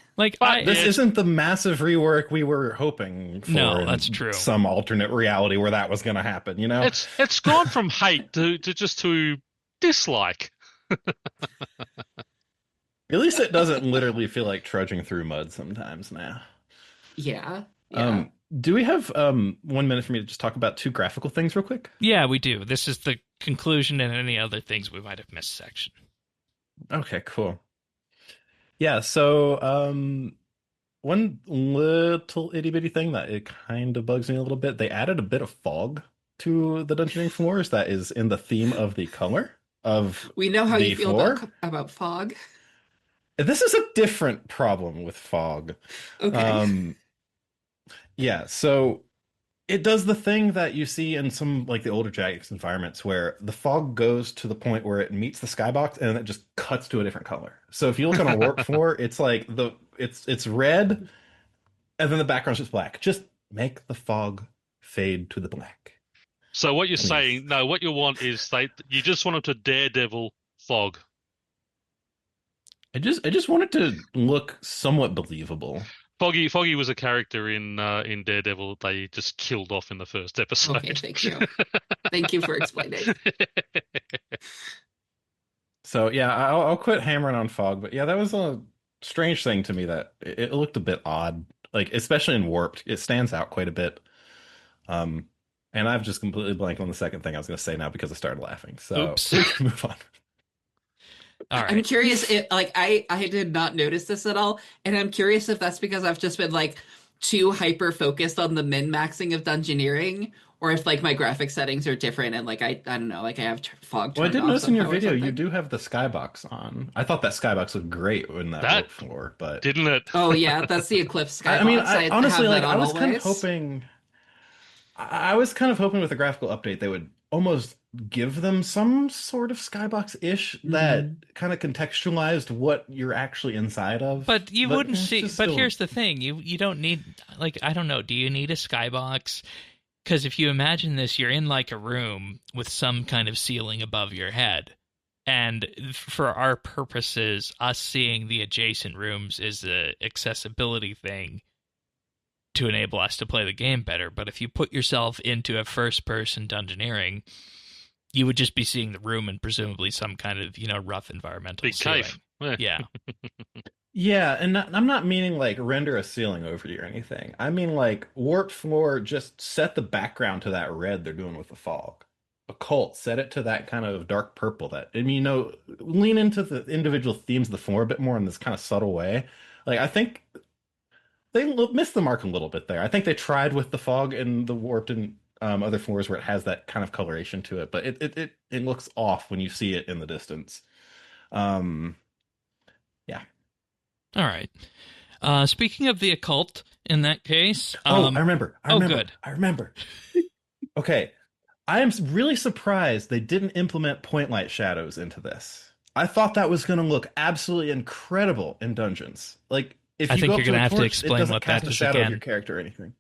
This isn't the massive rework we were hoping for. No, that's true. Some alternate reality where that was going to happen, It's gone from hate to dislike. At least it doesn't literally feel like trudging through mud sometimes now. Yeah. Do we have 1 minute for me to just talk about 2 graphical things real quick? Yeah, we do. This is the conclusion and any other things we might have missed section. Okay, cool. Yeah, so one little itty bitty thing that it kind of bugs me a little bit. They added a bit of fog to the dungeoning floors that is in the theme of the color of we know how the you feel floor. about fog. This is a different problem with fog. Okay. Yeah, so it does the thing that you see in some like the older Jagex environments where the fog goes to the point where it meets the skybox and then it just cuts to a different color. So if you look on a warp floor, it's like it's red and then the background's just black. Just make the fog fade to the black. So what you're saying, no, what you want is you just want them to Daredevil fog. I just want it to look somewhat believable. Foggy was a character in Daredevil they just killed off in the first episode. Okay, thank you. Thank you for explaining. So yeah, I'll quit hammering on fog, but yeah, that was a strange thing to me that it looked a bit odd, like especially in Warped, it stands out quite a bit. And I've just completely blanked on the second thing I was going to say now because I started laughing. So we can move on. All right. I'm curious if I did not notice this at all, and I'm curious if that's because I've just been like too hyper focused on the min-maxing of Dungeoneering, or if like my graphic settings are different and like I don't know, like I have fog. Well, I did notice in your video you something. do have the skybox on. I thought that skybox looked great in that warp floor, but didn't it? Oh yeah, that's the Eclipse skybox. I mean, honestly, like I was always. kind of hoping. I was kind of hoping with the graphical update they would almost give them some sort of skybox-ish that kind of contextualized what you're actually inside of. But you wouldn't see. But still... here's the thing: you don't need, like, I don't know. Do you need a skybox? Because if you imagine this, you're in like a room with some kind of ceiling above your head, and for our purposes, us seeing the adjacent rooms is a accessibility thing to enable us to play the game better. But if you put yourself into a first-person Dungeoneering, you would just be seeing the room and presumably some kind of, rough environmental big ceiling. cave. Yeah. Yeah, and I'm not meaning like render a ceiling over you or anything. I mean like warped floor, just set the background to that red they're doing with the fog. Occult, set it to that kind of dark purple lean into the individual themes of the floor a bit more in this kind of subtle way. Like I think they missed the mark a little bit there. I think they tried with the fog and the warped and other floors where it has that kind of coloration to it, but it looks off when you see it in the distance. Yeah. All right. Speaking of the occult, in that case, I remember. Good. I remember. Okay, I am really surprised they didn't implement point light shadows into this. I thought that was going to look absolutely incredible in dungeons. Like if you go up to a torch, it doesn't cast a shadow of your character or anything.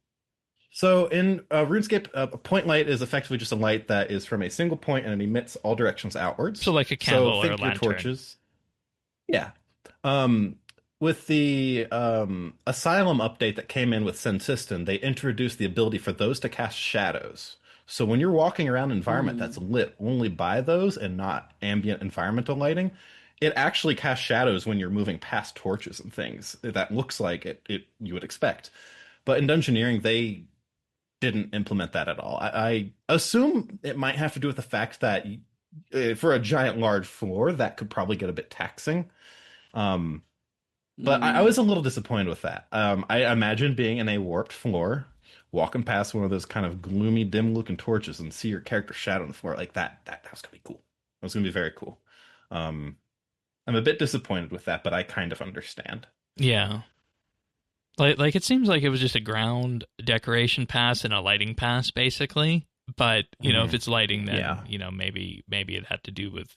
So in RuneScape, point light is effectively just a light that is from a single point and it emits all directions outwards. So like a candle or a think your lantern. Torches. Yeah. With the Asylum update that came in with Sensiston, they introduced the ability for those to cast shadows. So when you're walking around an environment that's lit only by those and not ambient environmental lighting, it actually casts shadows when you're moving past torches and things. That looks like it you would expect. But in Dungeoneering, they didn't implement that at all. I assume it might have to do with the fact that for a giant large floor, that could probably get a bit taxing. But I was a little disappointed with that. I imagine being in a warped floor, walking past one of those kind of gloomy, dim-looking torches and see your character shadow on the floor like that. That was gonna be cool. That was gonna be very cool. I'm a bit disappointed with that, but I kind of understand. Yeah. Like it seems like it was just a ground decoration pass and a lighting pass, basically. But if it's lighting, then Yeah. maybe it had to do with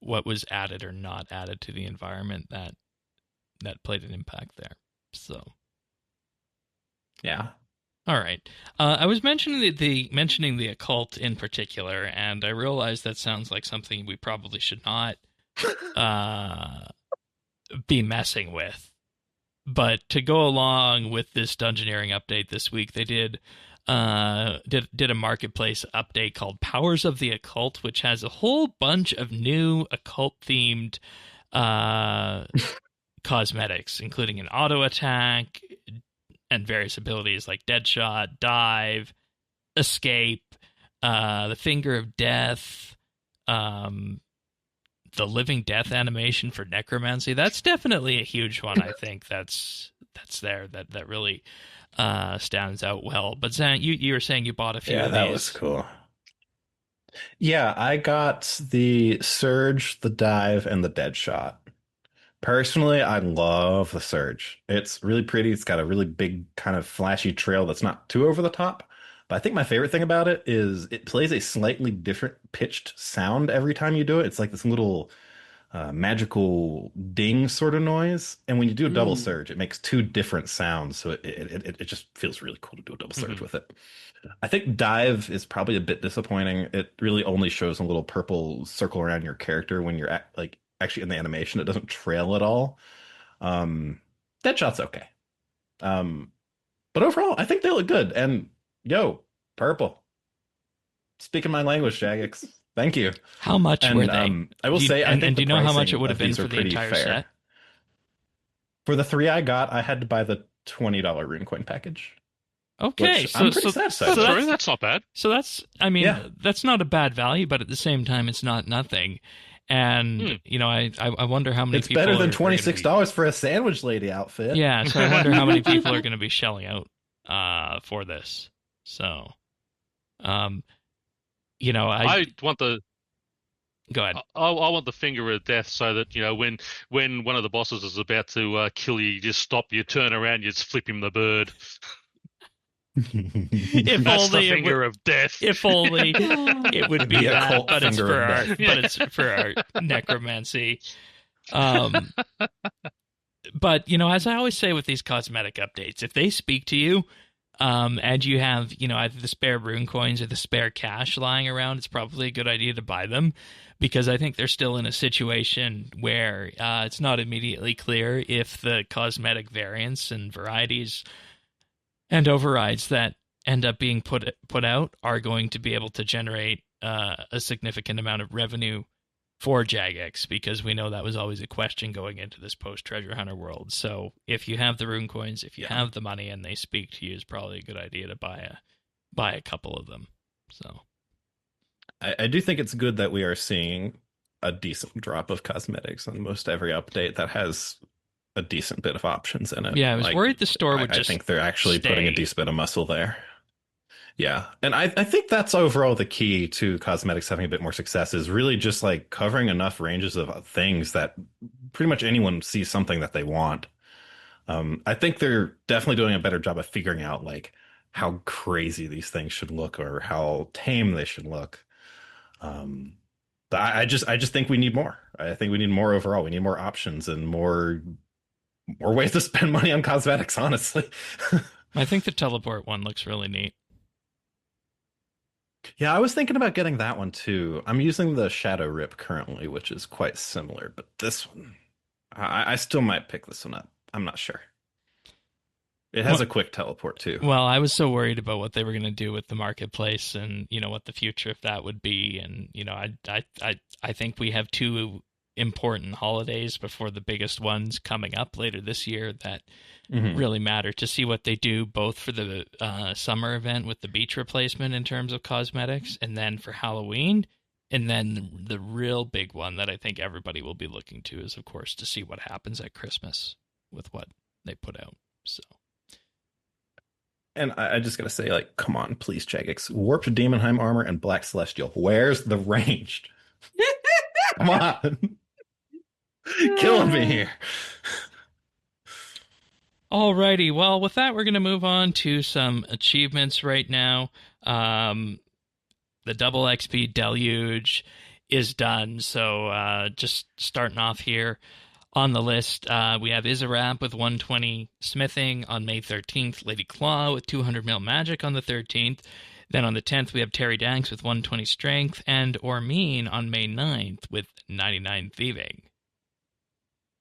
what was added or not added to the environment that played an impact there. So, Yeah. all right. I was mentioning the occult in particular, and I realized that sounds like something we probably should not be messing with. But to go along with this Dungeoneering update this week, they did a marketplace update called Powers of the Occult, which has a whole bunch of new occult themed cosmetics, including an auto attack and various abilities like Deadshot, Dive, Escape, the Finger of Death, the Living Death animation for Necromancy. That's definitely a huge one. I think that's there that really stands out well. But Zan, you were saying you bought a few of that these. was cool. Yeah, I got the Surge, the Dive, and the Deadshot. Personally, I love the Surge. It's really pretty. It's got a really big kind of flashy trail that's not too over the top. But I think my favorite thing about it is it plays a slightly different pitched sound every time you do it. It's like this little magical ding sort of noise. And when you do a double surge, it makes two different sounds. So it just feels really cool to do a double surge with it. I think Dive is probably a bit disappointing. It really only shows a little purple circle around your character when you're actually in the animation. It doesn't trail at all. Deadshot's okay. But overall, I think they look good. And purple. Speaking my language, Jagex. Thank you. How much were they? I will say, I think do you know how much it would have been for the entire set? For the 3 I got, I had to buy the $20 RuneCoin package. Okay, I'm pretty satisfied. That's not bad. So that's that's not a bad value, but at the same time, it's not nothing. And I wonder how many. It's people better than $26 for a sandwich lady outfit. Yeah, so I wonder how many people are going to be shelling out for this. So, I want the. Go ahead. I want the Finger of Death so that when one of the bosses is about to kill you, you just stop, you turn around, you just flip him the bird. If That's only the Finger of Death. If only it would be that, but it's for our necromancy. But as I always say with these cosmetic updates, if they speak to you, and you have either the spare rune coins or the spare cash lying around, it's probably a good idea to buy them, because I think they're still in a situation where it's not immediately clear if the cosmetic variants and varieties and overrides that end up being put out are going to be able to generate a significant amount of revenue for Jagex, because we know that was always a question going into this post-Treasure Hunter world. So if you have the rune coins, if you have the money and they speak to you, it's probably a good idea to buy a couple of them. So I do think it's good that we are seeing a decent drop of cosmetics on most every update that has a decent bit of options in it. Yeah, I was worried the store would I think they're actually stay. putting a decent bit of muscle there. Yeah, and I think that's overall the key to cosmetics having a bit more success, is really just like covering enough ranges of things that pretty much anyone sees something that they want. I think they're definitely doing a better job of figuring out like how crazy these things should look or how tame they should look. But I just think we need more. I think we need more overall. We need more options and more ways to spend money on cosmetics, honestly. I think the teleport one looks really neat. Yeah, I was thinking about getting that one too. I'm using the Shadow Rip currently, which is quite similar, but this one, I still might pick this one up. I'm not sure. It has a quick teleport too. Well, I was so worried about what they were going to do with the marketplace and, what the future of that would be. And, I think we have two important holidays before the biggest ones coming up later this year that really matter, to see what they do both for the summer event with the beach replacement in terms of cosmetics, and then for Halloween. And then the real big one that I think everybody will be looking to is, of course, to see what happens at Christmas with what they put out. So. And I just gotta say, like, come on, please, Jagex. Warped Demonheim armor and Black Celestial. Where's the ranged? Come on. Killing me here. Alrighty, well, with that, we're going to move on to some achievements right now. The double XP deluge is done, so just starting off here on the list, we have Izarab with 120 smithing on May 13th, Lady Claw with 200 mil magic on the 13th. Then on the 10th, we have Terry Danks with 120 strength, and Ormeen on May 9th with 99 thieving.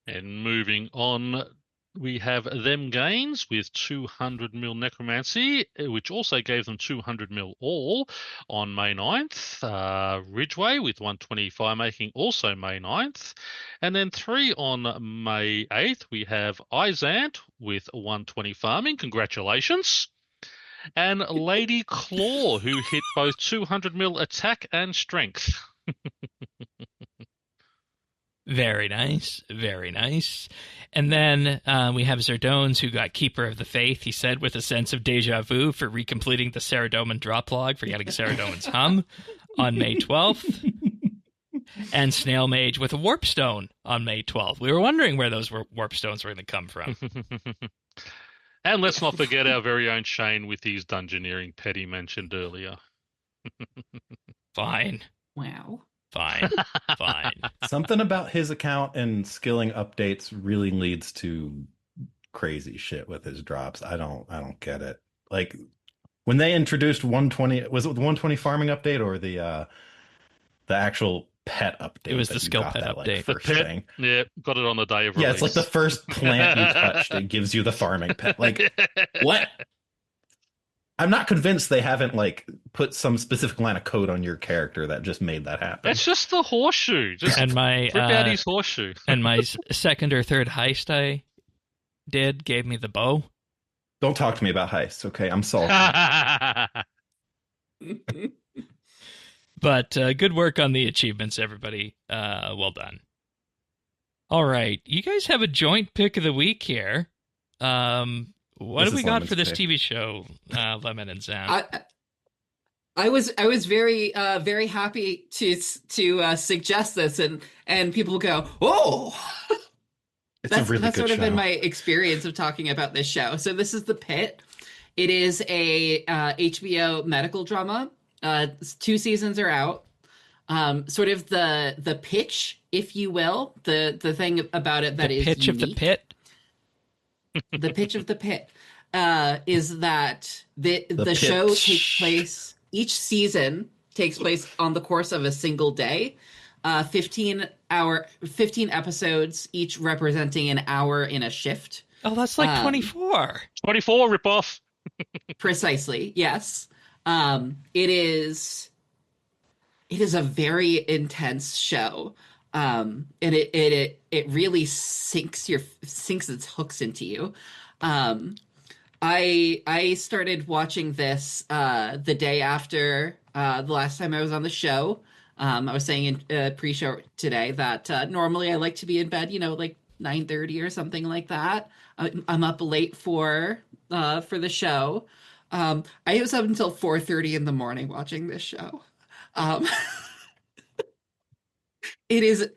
And moving on, we have them gains with 200 mil necromancy, which also gave them 200 mil all on May 9th. Ridgeway with 120 firemaking, also May 9th. And then 3 on May 8th, we have Izant with 120 farming. Congratulations. And Lady Claw, who hit both 200 mil attack and strength. Very nice, very nice. And then we have Zerdones, who got Keeper of the Faith, he said, with a sense of deja vu for recompleting the Saradomin drop log for getting Saradomin's hum on May 12th. And Snail Mage with a Warp Stone on May 12th. We were wondering where those Warp Stones were going to come from. And let's not forget our very own Shane with his Dungeoneering pet he mentioned earlier. Fine. Wow. Fine. Something about his account and skilling updates really leads to crazy shit with his drops. I don't get it. Like when they introduced 120, was it the 120 farming update or the actual pet update? It was the skill pet update. The first pet, thing. yeah, got it on the day of release. Yeah, it's like the first plant you touched. It gives you the farming pet. Like what? I'm not convinced they haven't like put some specific line of code on your character that just made that happen. It's just the horseshoe. Just And my rip out his horseshoe. and my second or third heist I did gave me the bow. Don't talk to me about heists, okay? I'm salty. But good work on the achievements, everybody. Well done. All right, you guys have a joint pick of the week here. What This do we is got Lemon's for this pick. TV show, Lemon and Sam? I was very happy to suggest this, and people go, oh. It's a really that's good sort of show. been my experience of talking about this show. So this is The Pit. It is a HBO medical drama. 2 seasons are out. Sort of the pitch, if you will, the thing about it that the is pitch of the unique. pit. The pitch of The Pit is that the show pitch. takes place, each season takes place on the course of a single day. 15 episodes, each representing an hour in a shift. Oh, that's like 24. 24 ripoff. Precisely, yes. It is a very intense show. And it really sinks its hooks into you. I started watching this the day after the last time I was on the show. I was saying in pre-show today that normally I like to be in bed, like 9:30 or something like that. I'm up late for the show. I was up until 4:30 in the morning watching this show. It is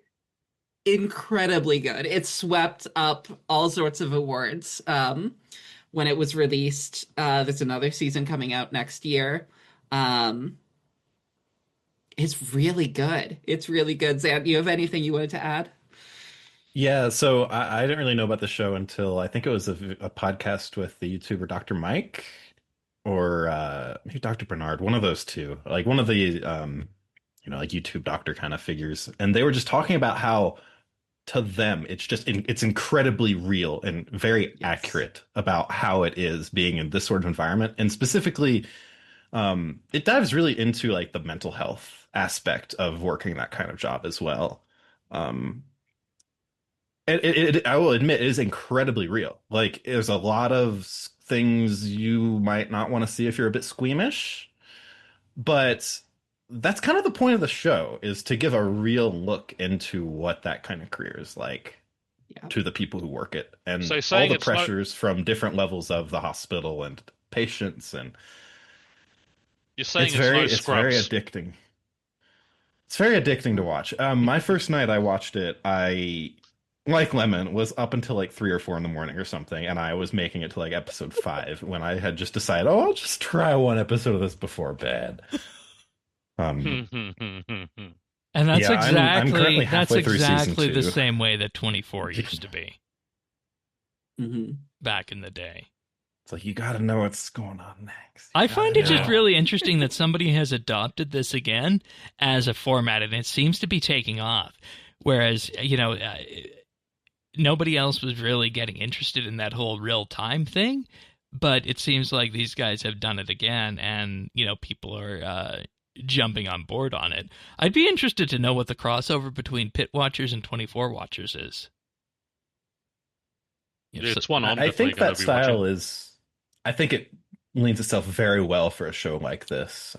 incredibly good. It swept up all sorts of awards when it was released. There's another season coming out next year. It's really good. It's really good. Zan, do you have anything you wanted to add? Yeah, so I didn't really know about the show until I think it was a podcast with the YouTuber Dr. Mike or maybe Dr. Bernard, one of those two, like one of the like YouTube doctor kind of figures, and they were just talking about how to them it's incredibly real and very accurate about how it is being in this sort of environment, and specifically it dives really into like the mental health aspect of working that kind of job as well. I will admit, it is incredibly real. Like, there's a lot of things you might not want to see if you're a bit squeamish, but that's kind of the point of the show, is to give a real look into what that kind of career is like to the people who work it, and So all saying the it's no- pressures from different levels of the hospital and patients, and You're saying it's it's very no it's very scrubs. addicting. It's very addicting to watch. My first night I watched it, like Lemon, was up until like 3 or 4 in the morning or something, and I was making it to like episode 5 when I had just decided, oh, I'll just try one episode of this before bed. Hmm. And that's Yeah, I'm currently that's halfway through season exactly the 2. same way that 24 used to be Mm-hmm. back in the day. It's like, you got to know what's going on next. I You find gotta it just know. really interesting that somebody has adopted this again as a format, and it seems to be taking off. Whereas, nobody else was really getting interested in that whole real time thing, but it seems like these guys have done it again, and people are jumping on board on it. I'd be interested to know what the crossover between Pit Watchers and 24 Watchers is. It's one I'm I definitely think gonna that be style watching. is, I think it leans itself very well for a show like this,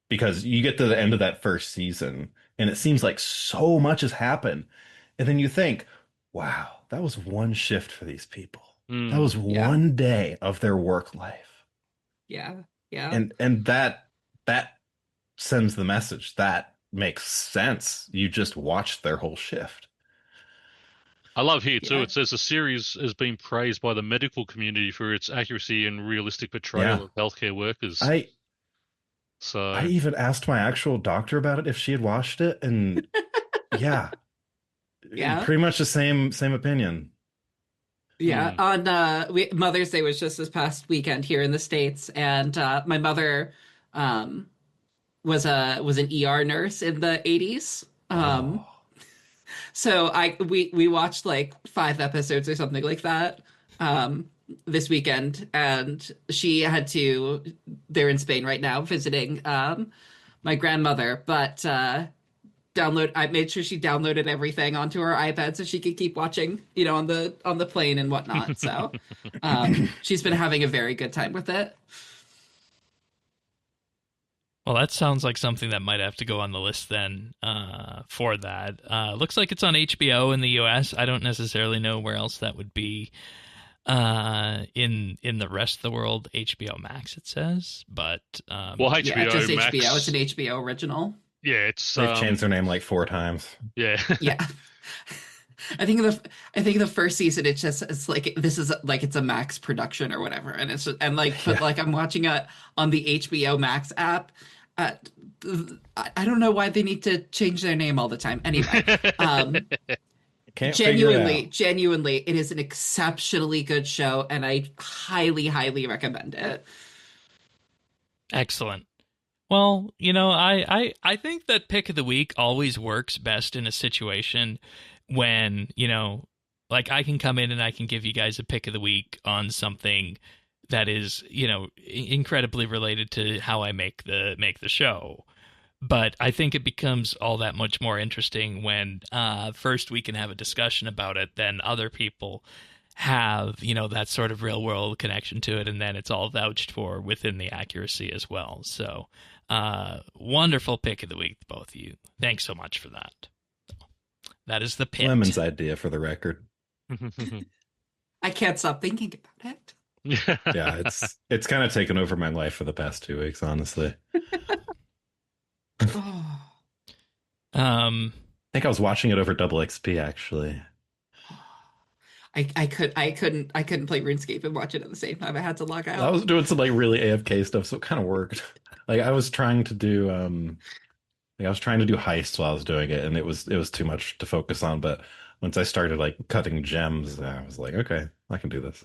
because you get to the end of that first season and it seems like so much has happened, and then you think, wow, that was one shift for these people. That was Yeah. one day of their work life, Yeah. Yeah. and that sends the message that makes sense. You just watched their whole shift. I love here too. Yeah. It says the series has been praised by the medical community for its accuracy and realistic portrayal of healthcare workers. I So even asked my actual doctor about it if she had watched it, and yeah, Yeah. pretty much the same opinion. Yeah, on Mother's Day was just this past weekend here in the States, and my mother was an ER nurse in the 80s. Oh. So we watched like 5 episodes or something like that this weekend, and they're in Spain right now visiting my grandmother, but I made sure she downloaded everything onto her iPad so she could keep watching, on the plane and whatnot. So she's been having a very good time with it. Well, that sounds like something that might have to go on the list then for that. Looks like it's on HBO in the US. I don't necessarily know where else that would be in the rest of the world. HBO Max, it says. But well, HBO yeah, just Max. HBO. It's an HBO original. Yeah, it's They've changed their name like 4 times. Yeah. Yeah. I think the first season it's like this is like it's a Max production or whatever, and it's but like I'm watching it on the HBO Max app. I don't know why they need to change their name all the time. Anyway, Can't figure it out. genuinely, it is an exceptionally good show, and I highly, highly recommend it. excellent. Well, I think that pick of the week always works best in a situation when, like I can come in and I can give you guys a pick of the week on something that is, incredibly related to how I make the show. But I think it becomes all that much more interesting when first we can have a discussion about it, then other people have, that sort of real world connection to it, and then it's all vouched for within the accuracy as well. So wonderful pick of the week, both of you. Thanks so much for that. That is the pit. Lemon's idea, for the record. I can't stop thinking about it. Yeah, it's kind of taken over my life for the past 2 weeks, honestly. Oh. I think I was watching it over double XP, actually. I couldn't play RuneScape and watch it at the same time. I had to log out. I was doing some like really AFK stuff, so it kind of worked. Like I was trying to do heists while I was doing it, and it was too much to focus on. But once I started like cutting gems, I was like, okay, I can do this.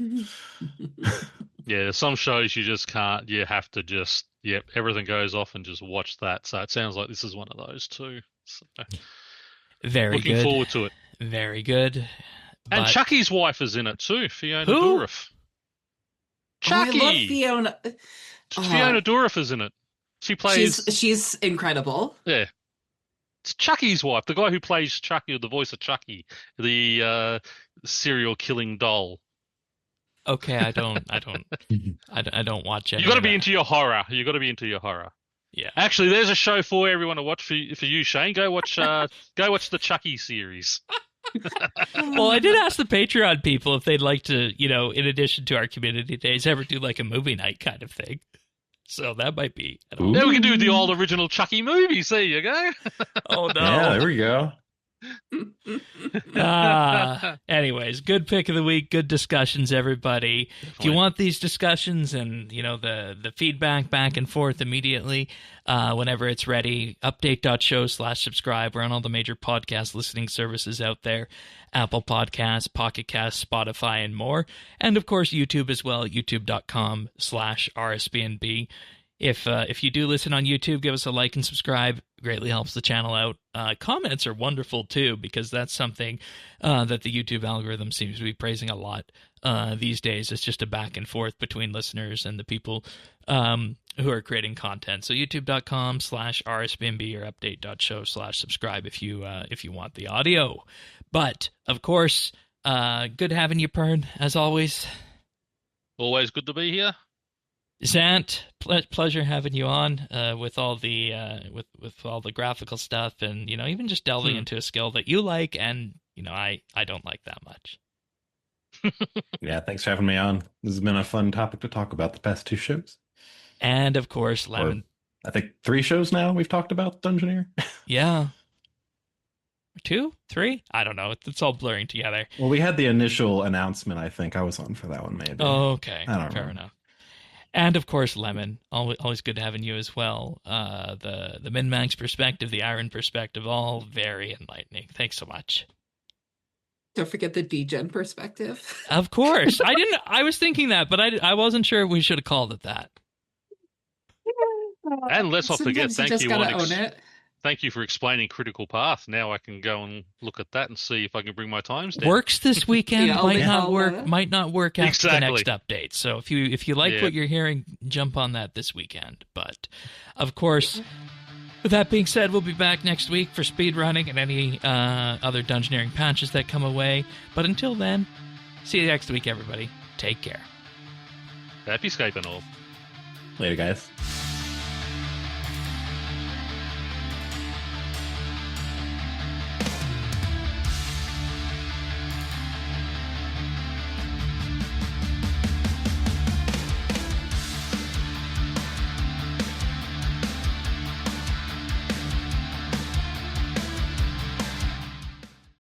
Yeah, some shows you just can't. You have to just, everything goes off and just watch that. So it sounds like this is one of those too. So, Very looking good. forward to it. Very good. And But- Chucky's wife is in it too, Fiona Who? Dourif. Oh, I Chucky! love Fiona. Fiona Dourif is in it. She plays... She's incredible. Yeah. It's Chucky's wife, the guy who plays Chucky, or the voice of Chucky, the serial killing doll. Okay, I don't watch any. You got to of be that. into your horror. You got to be into your horror. Yeah. Actually, there's a show for everyone to watch for you, Shane. Go watch the Chucky series. Well, I did ask the Patreon people if they'd like to, in addition to our community days, ever do like a movie night kind of thing. So that might be. Yeah, we can do the old original Chucky movies. There you go. Oh no! Yeah, there we go. Anyways, good pick of the week. Good discussions, everybody. If you want these discussions and the feedback back and forth immediately, whenever it's ready, update.show/subscribe. We're on all the major podcast listening services out there: Apple Podcasts, Pocket Casts, Spotify, and more. And of course, YouTube as well. YouTube.com/RSBANDB. If you do listen on YouTube, give us a like and subscribe. Greatly helps the channel out. Comments are wonderful too, because that's something that the YouTube algorithm seems to be praising a lot these days. It's just a back and forth between listeners and the people who are creating content. So youtube.com/RSBNB or update.show/subscribe if you want the audio. But of course, good having you, Pern, as always. Always good to be here. Zant, pleasure having you on with all the with all the graphical stuff, and even just delving into a skill that you like, and I don't like that much. Yeah, thanks for having me on. This has been a fun topic to talk about the past 2 shows. And of course, Lemon. I think 3 shows now we've talked about Dungeoneer. Yeah. 2, 3? I don't know. It's all blurring together. Well, we had the initial announcement. I think I was on for that one, maybe. Oh, okay. I don't Fair know. enough. And of course, Lemon. Always good having you as well. The Min-Max perspective, the Iron perspective, all very enlightening. Thanks so much. Don't forget the DGen perspective. Of course. I was thinking that, but I wasn't sure we should have called it that. And let's not forget, Sometimes you just gotta own it. Thank you for explaining Critical Path. Now I can go and look at that and see if I can bring my times down. Works this weekend, Yeah, might I'll not work after the next Exactly. update. So if you like what you're hearing, jump on that this weekend. But of course, with that being said, we'll be back next week for speedrunning and any other Dungeoneering patches that come away. But until then, see you next week, everybody. Take care. Happy Skype and all. Later, guys.